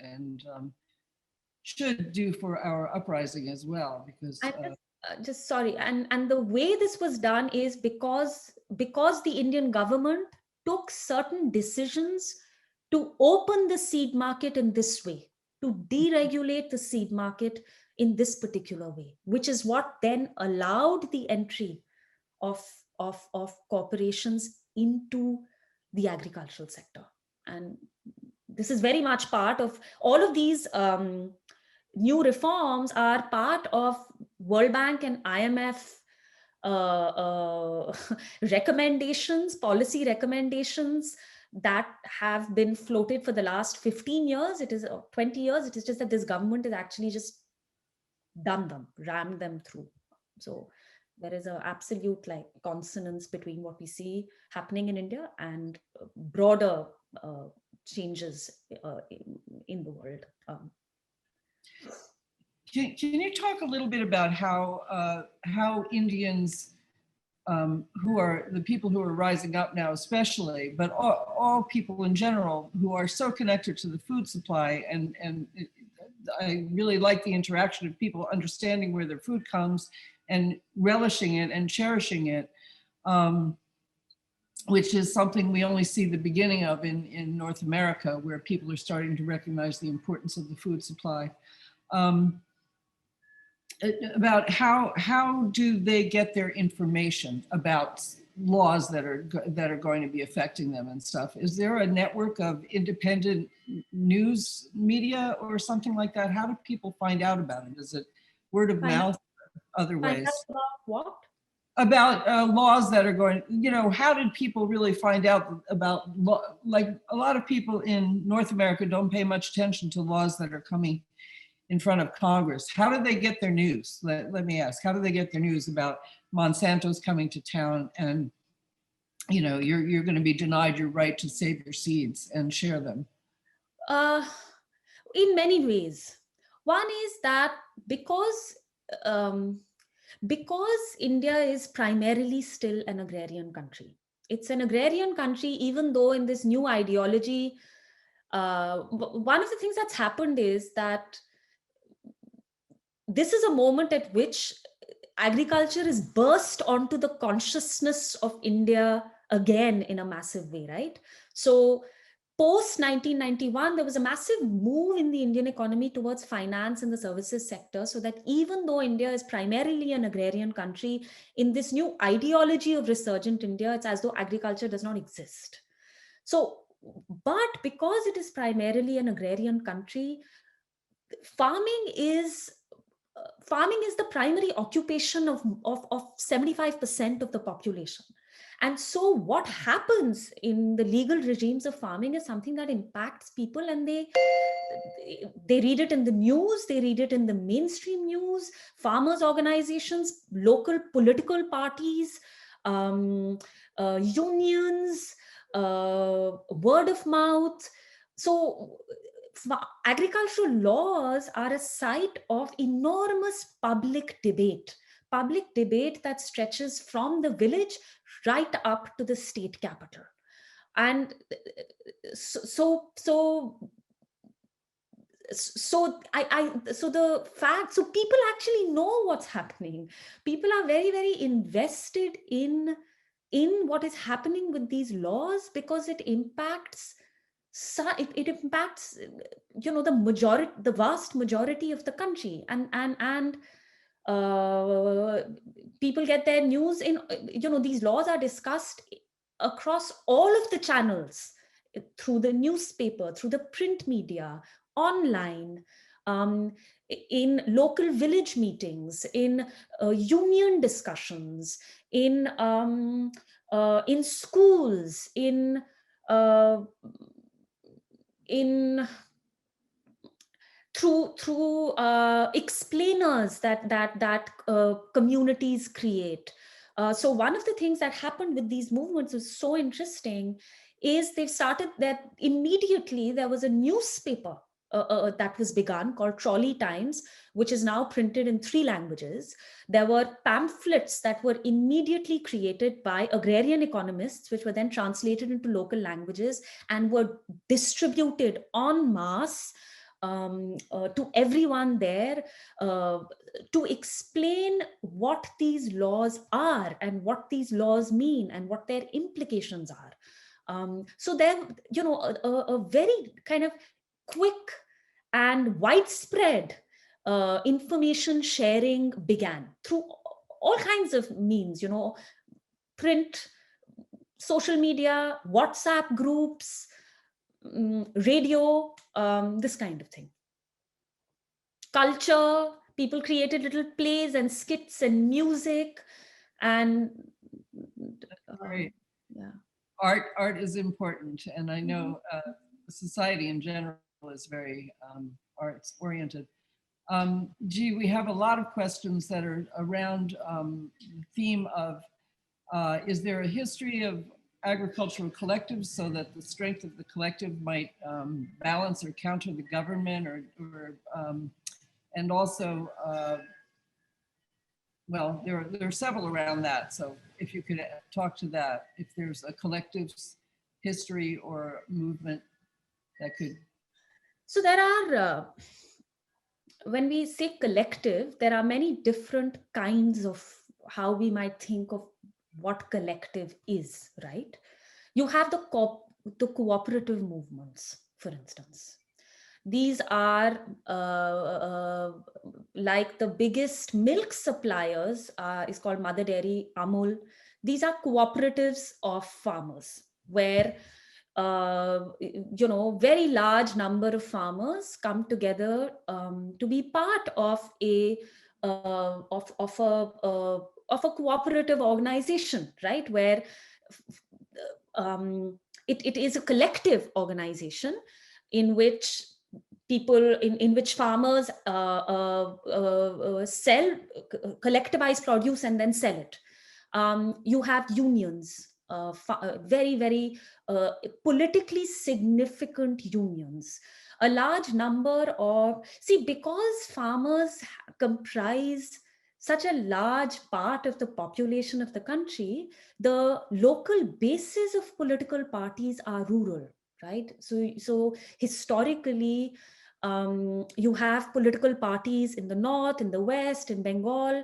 should do for our uprising as well, because just sorry, and the way this was done is because the Indian government took certain decisions to open the seed market in this way, to deregulate the seed market in this particular way, which is what then allowed the entry of corporations into the agricultural sector. And this is very much part of all of these new reforms are part of World Bank and IMF recommendations, policy recommendations that have been floated for the last 15 years. It is 20 years. It is just that this government has actually just rammed them through. So there is an absolute consonance between what we see happening in India and broader changes in the world. Can you talk a little bit about how Indians, who are the people who are rising up now especially, but all people in general who are so connected to the food supply, and I really like the interaction of people understanding where their food comes and relishing it and cherishing it, which is something we only see the beginning of in North America, where people are starting to recognize the importance of the food supply. About how do they get their information about laws that are going to be affecting them and stuff? Is there a network of independent news media or something like that? How do people find out about it? Is it word of mouth or other ways? Find out about what? About laws that are going, how did people really find out about like a lot of people in North America don't pay much attention to laws that are coming in front of Congress. How do they get their news? Let me ask, how do they get their news about Monsanto's coming to town and you're going to be denied your right to save your seeds and share them? In many ways. One is that because India is primarily still an agrarian country. It's an agrarian country, even though in this new ideology, one of the things that's happened is that this is a moment at which agriculture is burst onto the consciousness of India again in a massive way, right? So post 1991, there was a massive move in the Indian economy towards finance and the services sector, so that even though India is primarily an agrarian country, in this new ideology of resurgent India, it's as though agriculture does not exist. So, but because it is primarily an agrarian country, farming is the primary occupation of 75% of the population. And so what happens in the legal regimes of farming is something that impacts people, and they read it in the news, they read it in the mainstream news, farmers organizations, local political parties, unions, word of mouth. So agricultural laws are a site of enormous public debate that stretches from the village right up to the state capital. And so the fact, so people actually know what's happening. People are very, very invested in what is happening with these laws, because it impacts it impacts the vast majority of the country. And people get their news in, these laws are discussed across all of the channels, through the newspaper, through the print media, online, um, in local village meetings, in union discussions, in schools, uh, in through explainers that communities create. So one of the things that happened with these movements was so interesting, is they've started that immediately there was a newspaper that was begun called Trolley Times, which is now printed in 3 languages. There were pamphlets that were immediately created by agrarian economists, which were then translated into local languages and were distributed en masse to everyone there, to explain what these laws are and what these laws mean and what their implications are. So there, a very kind of quick and widespread information sharing began through all kinds of means, print, social media, WhatsApp groups, radio, this kind of thing. Culture, people created little plays and skits and music, and Great. yeah. Art is important, and I know society in general is very arts oriented. Gee, we have a lot of questions that are around the theme of, is there a history of agricultural collectives so that the strength of the collective might balance or counter the government, or and also, well, there are several around that. So if you could talk to that, if there's a collective's history or movement that could. So there are, when we say collective, there are many different kinds of how we might think of what collective is, right? You have the cooperative movements, for instance. These are like the biggest milk suppliers is called Mother Dairy, Amul. These are cooperatives of farmers where very large number of farmers come together to be part of a cooperative organization, right? Where it is a collective organization in which people, in which farmers sell, collectivize produce and then sell it. You have unions, very, very politically significant unions. A large number of, because farmers comprise such a large part of the population of the country, the local bases of political parties are rural, right? So historically, you have political parties in the north, in the west, in Bengal,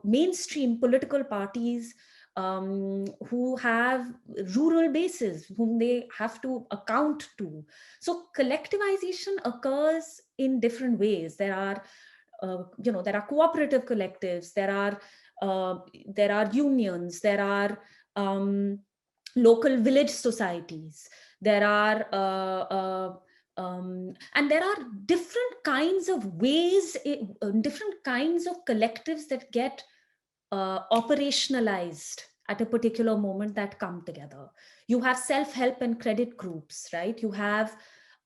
mainstream political parties who have rural bases, whom they have to account to. So collectivization occurs in different ways. There are cooperative collectives, there are unions, there are local village societies, there are and there are different kinds of ways, different kinds of collectives that get operationalized at a particular moment that come together. You have self-help and credit groups, right?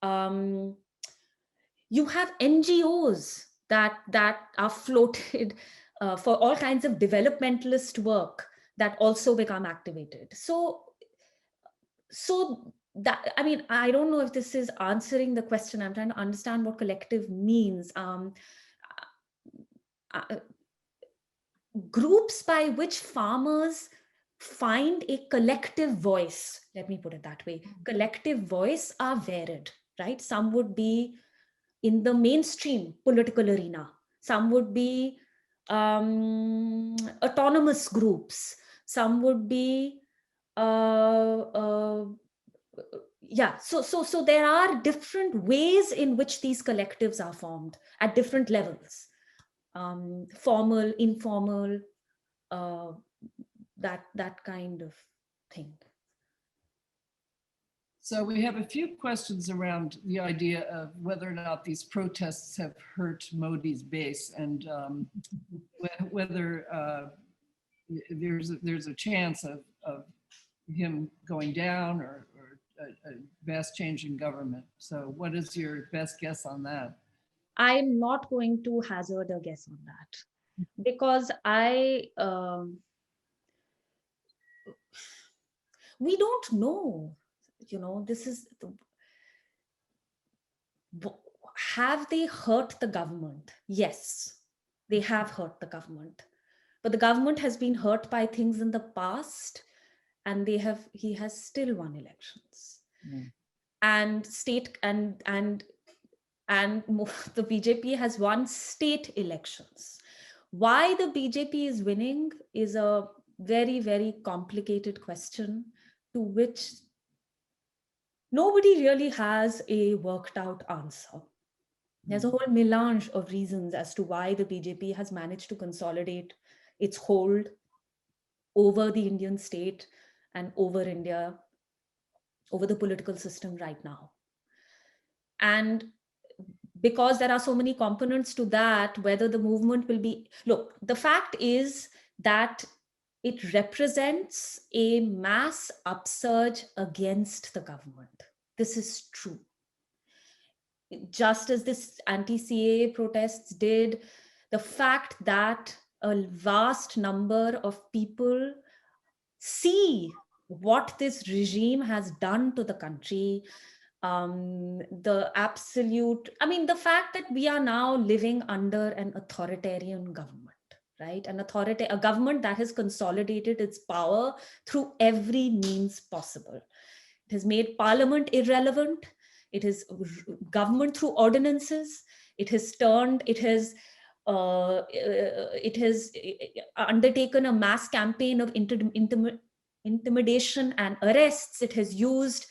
Um, you have NGOs that are floated for all kinds of developmentalist work that also become activated. So that, I mean, I don't know if this is answering the question. I'm trying to understand what collective means. Uh, Groups by which farmers find a collective voice, let me put it that way. Collective voice are varied, right? Some would be in the mainstream political arena, some would be autonomous groups, some would be yeah, so there are different ways in which these collectives are formed at different levels, formal, informal, uh, that kind of thing. So we have a few questions around the idea of whether or not these protests have hurt Modi's base, and whether there's a chance of him going down, or a vast change in government. So what is your best guess on that? I'm not going to hazard a guess on that, because we don't know, this is have they hurt the government? Yes, they have hurt the government, but the government has been hurt by things in the past, and he has still won elections. And state and the BJP has won state elections. Why the BJP is winning is a very, very complicated question, to which nobody really has a worked out answer. There's a whole melange of reasons as to why the BJP has managed to consolidate its hold over the Indian state and over India, over the political system right now. And because there are so many components to that, whether the movement will be, look, the fact is that it represents a mass upsurge against the government. This is true. Just as this anti-CAA protests did, the fact that a vast number of people see what this regime has done to the country, the fact that we are now living under an authoritarian government, right? A government that has consolidated its power through every means possible. It has made parliament irrelevant. It is government through ordinances. It has undertaken a mass campaign of intimidation and arrests. It has used,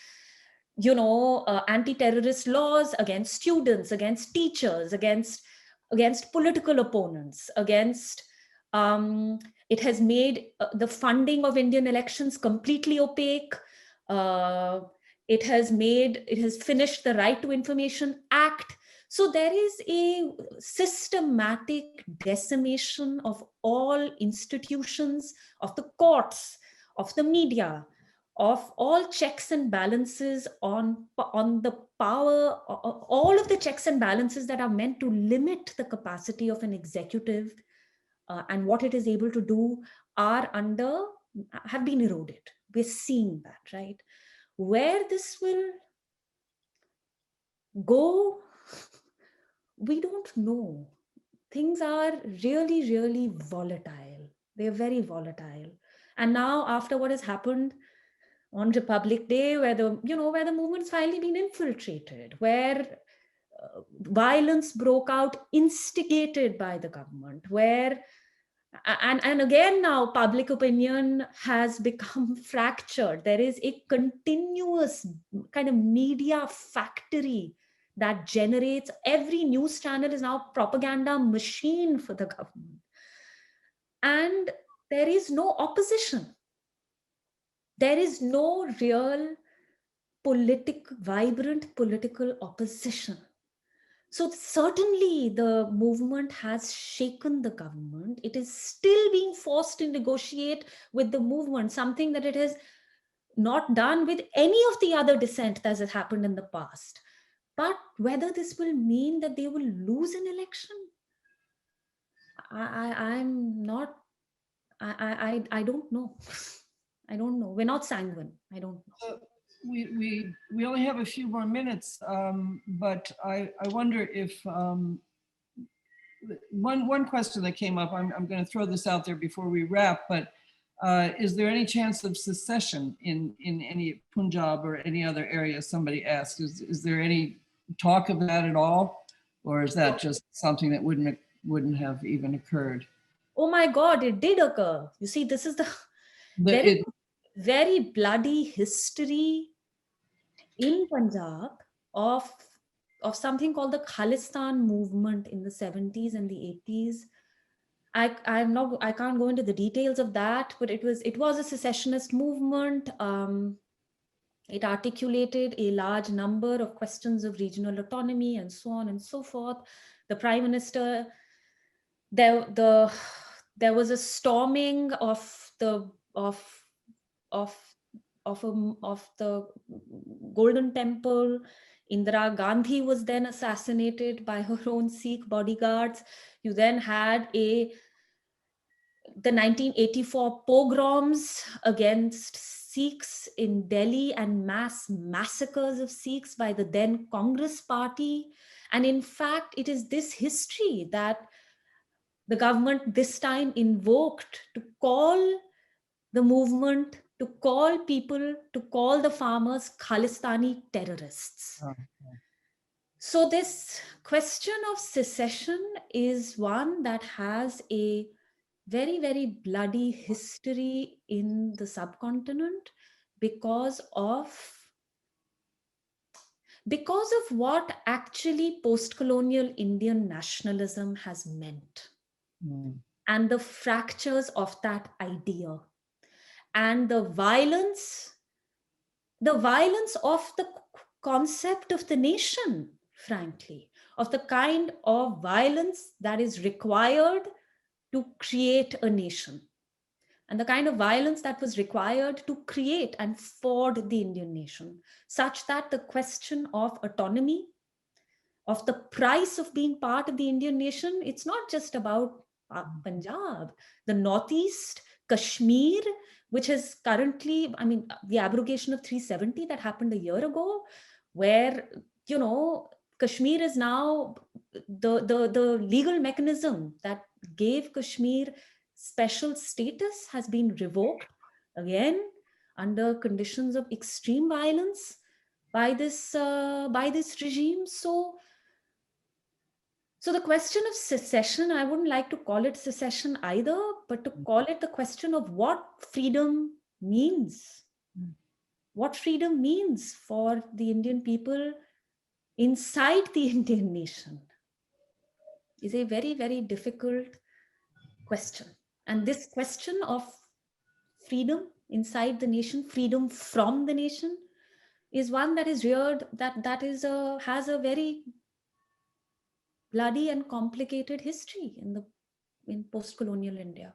anti-terrorist laws against students, against teachers, against political opponents, it has made the funding of Indian elections completely opaque. It has finished the Right to Information Act. So there is a systematic decimation of all institutions, of the courts, of the media, of all checks and balances on the power, all of the checks and balances that are meant to limit the capacity of an executive and what it is able to do have been eroded. We're seeing that, right? Where this will go, we don't know. Things are really, really volatile. They're very volatile. And now, after what has happened on Republic Day, where the movement's finally been infiltrated, where violence broke out, instigated by the government, where and again now public opinion has become fractured. There is a continuous kind of media factory that generates, every news channel is now propaganda machine for the government, and there is no opposition. There is no real vibrant political opposition. So certainly the movement has shaken the government. It is still being forced to negotiate with the movement, something that it has not done with any of the other dissent that has happened in the past. But whether this will mean that they will lose an election, I'm not, I don't know. I don't know. We're not sanguine. I don't know. We only have a few more minutes, but I wonder if one question that came up, I'm going to throw this out there before we wrap, but is there any chance of secession in any Punjab or any other area? Somebody asked. Is there any talk of that at all, or is that just something that wouldn't have even occurred? Oh my God, it did occur. You see, this is very bloody history in Punjab of something called the Khalistan Movement in the 70s and the 80s. I can't go into the details of that, but it was a secessionist movement. It articulated a large number of questions of regional autonomy and so on and so forth. The Prime Minister, there was a storming of the Golden Temple. Indira Gandhi was then assassinated by her own Sikh bodyguards. You then had the 1984 pogroms against Sikhs in Delhi and mass massacres of Sikhs by the then Congress party. And in fact, it is this history that the government this time invoked to call the movement, to call people, to call the farmers Khalistani terrorists. Oh. So this question of secession is one that has a very, very bloody history in the subcontinent because of what actually post-colonial Indian nationalism has meant. And the fractures of that idea and the violence of the concept of the nation, frankly, of the kind of violence that is required to create a nation, and the kind of violence that was required to create and forge the Indian nation, such that the question of autonomy, of the price of being part of the Indian nation, it's not just about Punjab, the Northeast, Kashmir, which is currently, I mean, the abrogation of 370 that happened a year ago, where, you know, Kashmir is now the legal mechanism that gave Kashmir special status has been revoked again under conditions of extreme violence by this regime. So the question of secession, I wouldn't like to call it secession either, but to call it the question of what freedom means. What freedom means for the Indian people inside the Indian nation is a very, very difficult question. And this question of freedom inside the nation, freedom from the nation, is one that is reared, has a very bloody and complicated history in post-colonial India.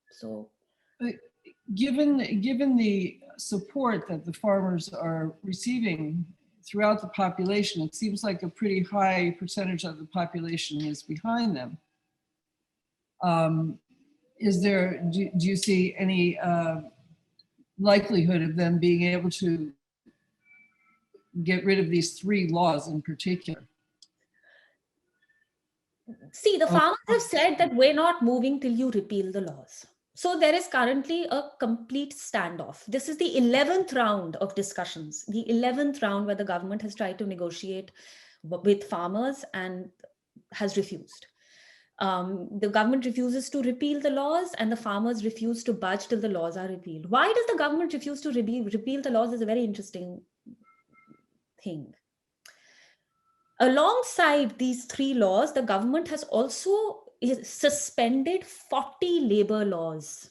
So, given the support that the farmers are receiving throughout the population, it seems like a pretty high percentage of the population is behind them. Do you see any likelihood of them being able to get rid of these 3 laws in particular? see, the farmers have said that we're not moving till you repeal the laws. So there is currently a complete standoff. This is the 11th round of discussions, the 11th round where the government has tried to negotiate with farmers and has refused. The government refuses to repeal the laws and the farmers refuse to budge till the laws are repealed. Why does the government refuse to repeal the laws is a very interesting thing. Alongside these 3 laws, the government has also suspended 40 labor laws.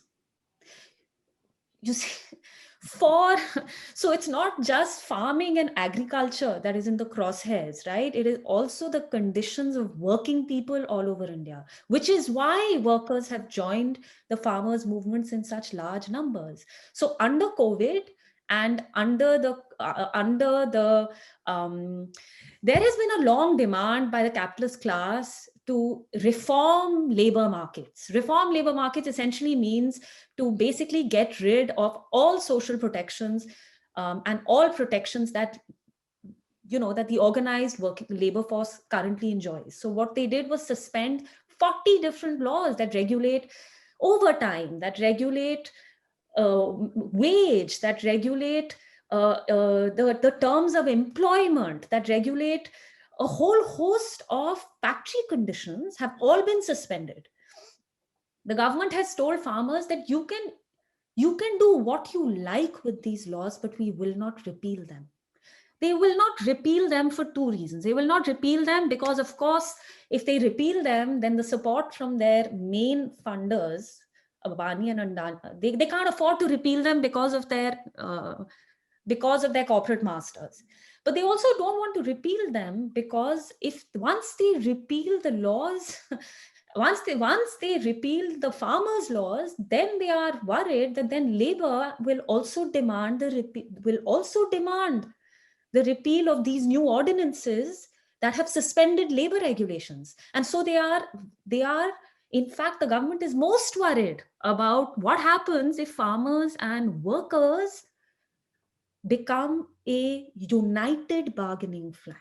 You see, So it's not just farming and agriculture that is in the crosshairs, right? It is also the conditions of working people all over India, which is why workers have joined the farmers' movements in such large numbers. So under COVID and under the there has been a long demand by the capitalist class to reform labor markets. Reform labor markets essentially means to basically get rid of all social protections and all protections that that the organized working labor force currently enjoys. So what they did was suspend 40 different laws that regulate overtime, that regulate wage, that regulate the terms of employment, that regulate a whole host of factory conditions have all been suspended. The government has told farmers that you can do what you like with these laws, but we will not repeal them. They will not repeal them for two reasons. They will not repeal them because, of course, if they repeal them, then the support from their main funders, Abani and Andani, they can't afford to repeal them because of their corporate masters. But they also don't want to repeal them because if once they repeal the laws, once they repeal the farmers' laws, then they are worried that then labor will also demand the repeal of these new ordinances that have suspended labor regulations. And so they are in fact, the government is most worried about what happens if farmers and workers become a united bargaining flank.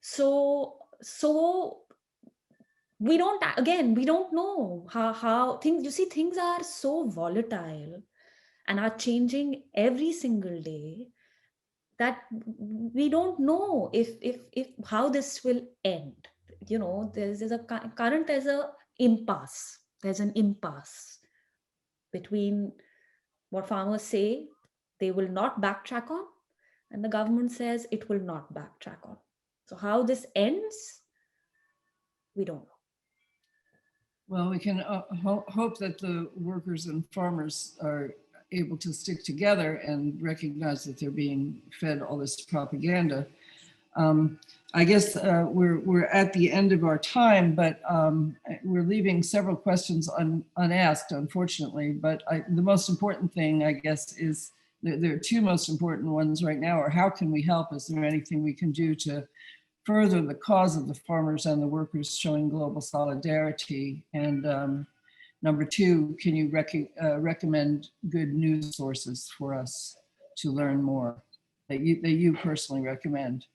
So we don't know how things, you see, things are so volatile and are changing every single day that we don't know if how this will end. There's an impasse between what farmers say they will not backtrack on and the government says it will not backtrack on. So how this ends, we don't know. Well, we can hope that the workers and farmers are able to stick together and recognize that they're being fed all this propaganda. I guess we're at the end of our time, but we're leaving several questions unasked, unfortunately. But the most important thing, I guess, is there are two most important ones right now, or how can we help? Is there anything we can do to further the cause of the farmers and the workers showing global solidarity? And number two, can you recommend good news sources for us to learn more that you personally recommend?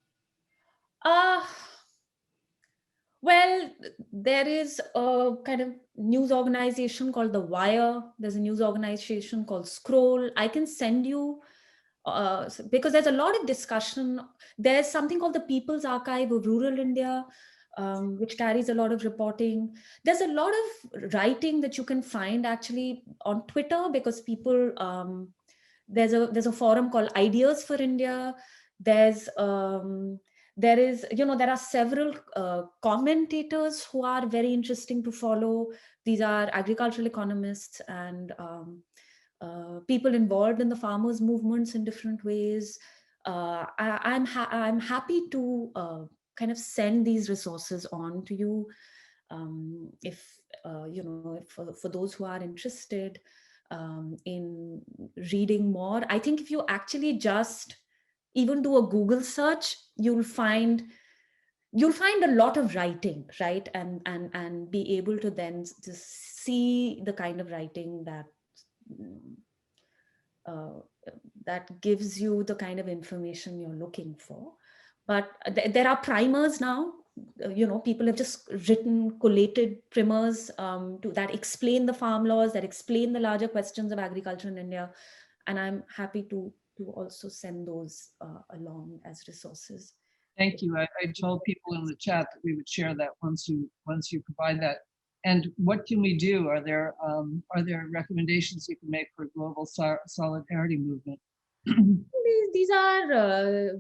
Well, there is a kind of news organization called The Wire. There's a news organization called Scroll. I can send you, because there's a lot of discussion. There's something called the People's Archive of Rural India, which carries a lot of reporting. There's a lot of writing that you can find actually on Twitter, because people, there's a forum called Ideas for India. There are several commentators who are very interesting to follow. These are agricultural economists and people involved in the farmers' movements in different ways. I'm happy to kind of send these resources on to you if for those who are interested in reading more. I think if you actually just even do a Google search, you'll find a lot of writing, right? And be able to then just see the kind of writing that gives you the kind of information you're looking for. But there are primers now. People have just collated primers that explain the farm laws, that explain the larger questions of agriculture in India, and I'm happy to also send those along as resources. Thank you. I told people in the chat that we would share that once you provide that. And what can we do? Are there recommendations you can make for global solidarity movement? These are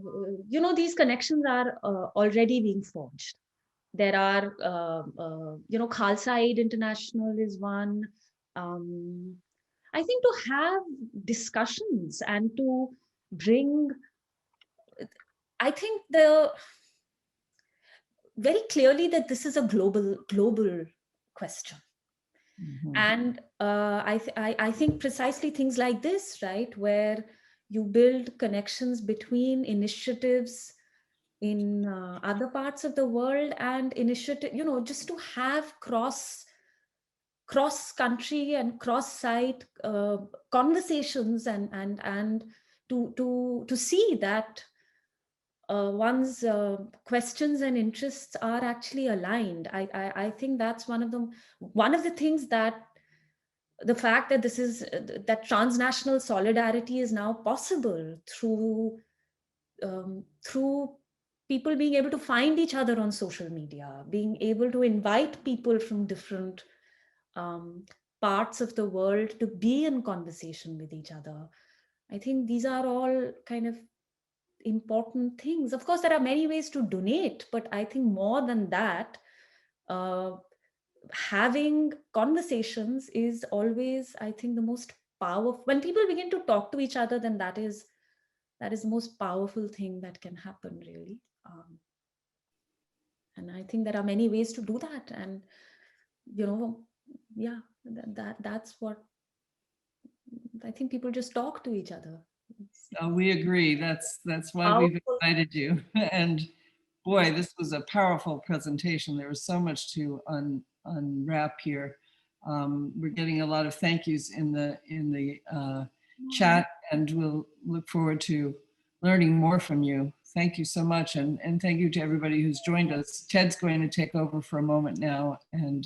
these connections are already being forged. There are Khalsa Aid International is one. I think to have discussions and to bring, I think very clearly that this is a global question. And I think precisely things like this, right, where you build connections between initiatives in other parts of the world and initiative, just to have cross country and cross site conversations and to see that one's questions and interests are actually aligned. I think that's one of the things that the fact that this is that transnational solidarity is now possible through people being able to find each other on social media, being able to invite people from different parts of the world to be in conversation with each other. I think these are all kind of important things. Of course, there are many ways to donate, but I think more than that, having conversations is always, I think, the most powerful. When people begin to talk to each other, then that is the most powerful thing that can happen, really. And I think there are many ways to do that. And yeah, that's what I think. People just talk to each other. We agree. That's why we've invited you. And boy, this was a powerful presentation. There was so much to unwrap here. We're getting a lot of thank yous in the chat, and we'll look forward to learning more from you. Thank you so much, and thank you to everybody who's joined us. Ted's going to take over for a moment now, and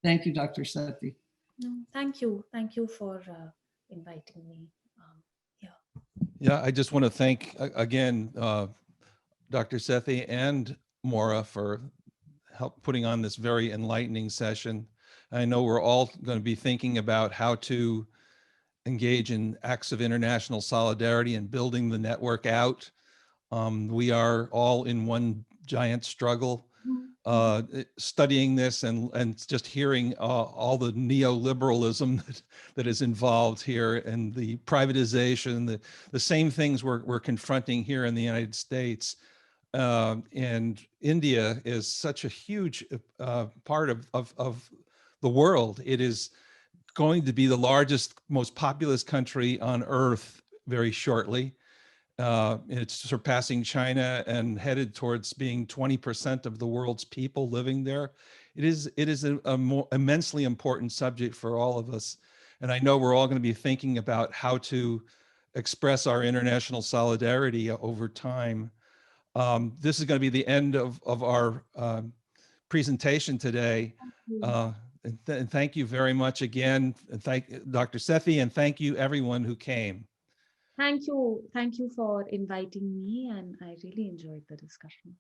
thank you, Dr. Sethi. No, thank you for inviting me. Yeah, I just want to thank again Dr. Sethi and Maura for putting on this very enlightening session. I know we're all going to be thinking about how to engage in acts of international solidarity and building the network out. We are all in one giant struggle. Studying this and just hearing all the neoliberalism that is involved here, and the privatization, the same things we're confronting here in the United States. And India is such a huge part of the world. It is going to be the largest, most populous country on earth very shortly. It's surpassing China and headed towards being 20% of the world's people living there. It is a more immensely important subject for all of us. And I know we're all going to be thinking about how to express our international solidarity over time. This is going to be the end of our presentation today. And thank you very much again. And thank Dr. Sethi, and thank you everyone who came. Thank you for inviting me, and I really enjoyed the discussion.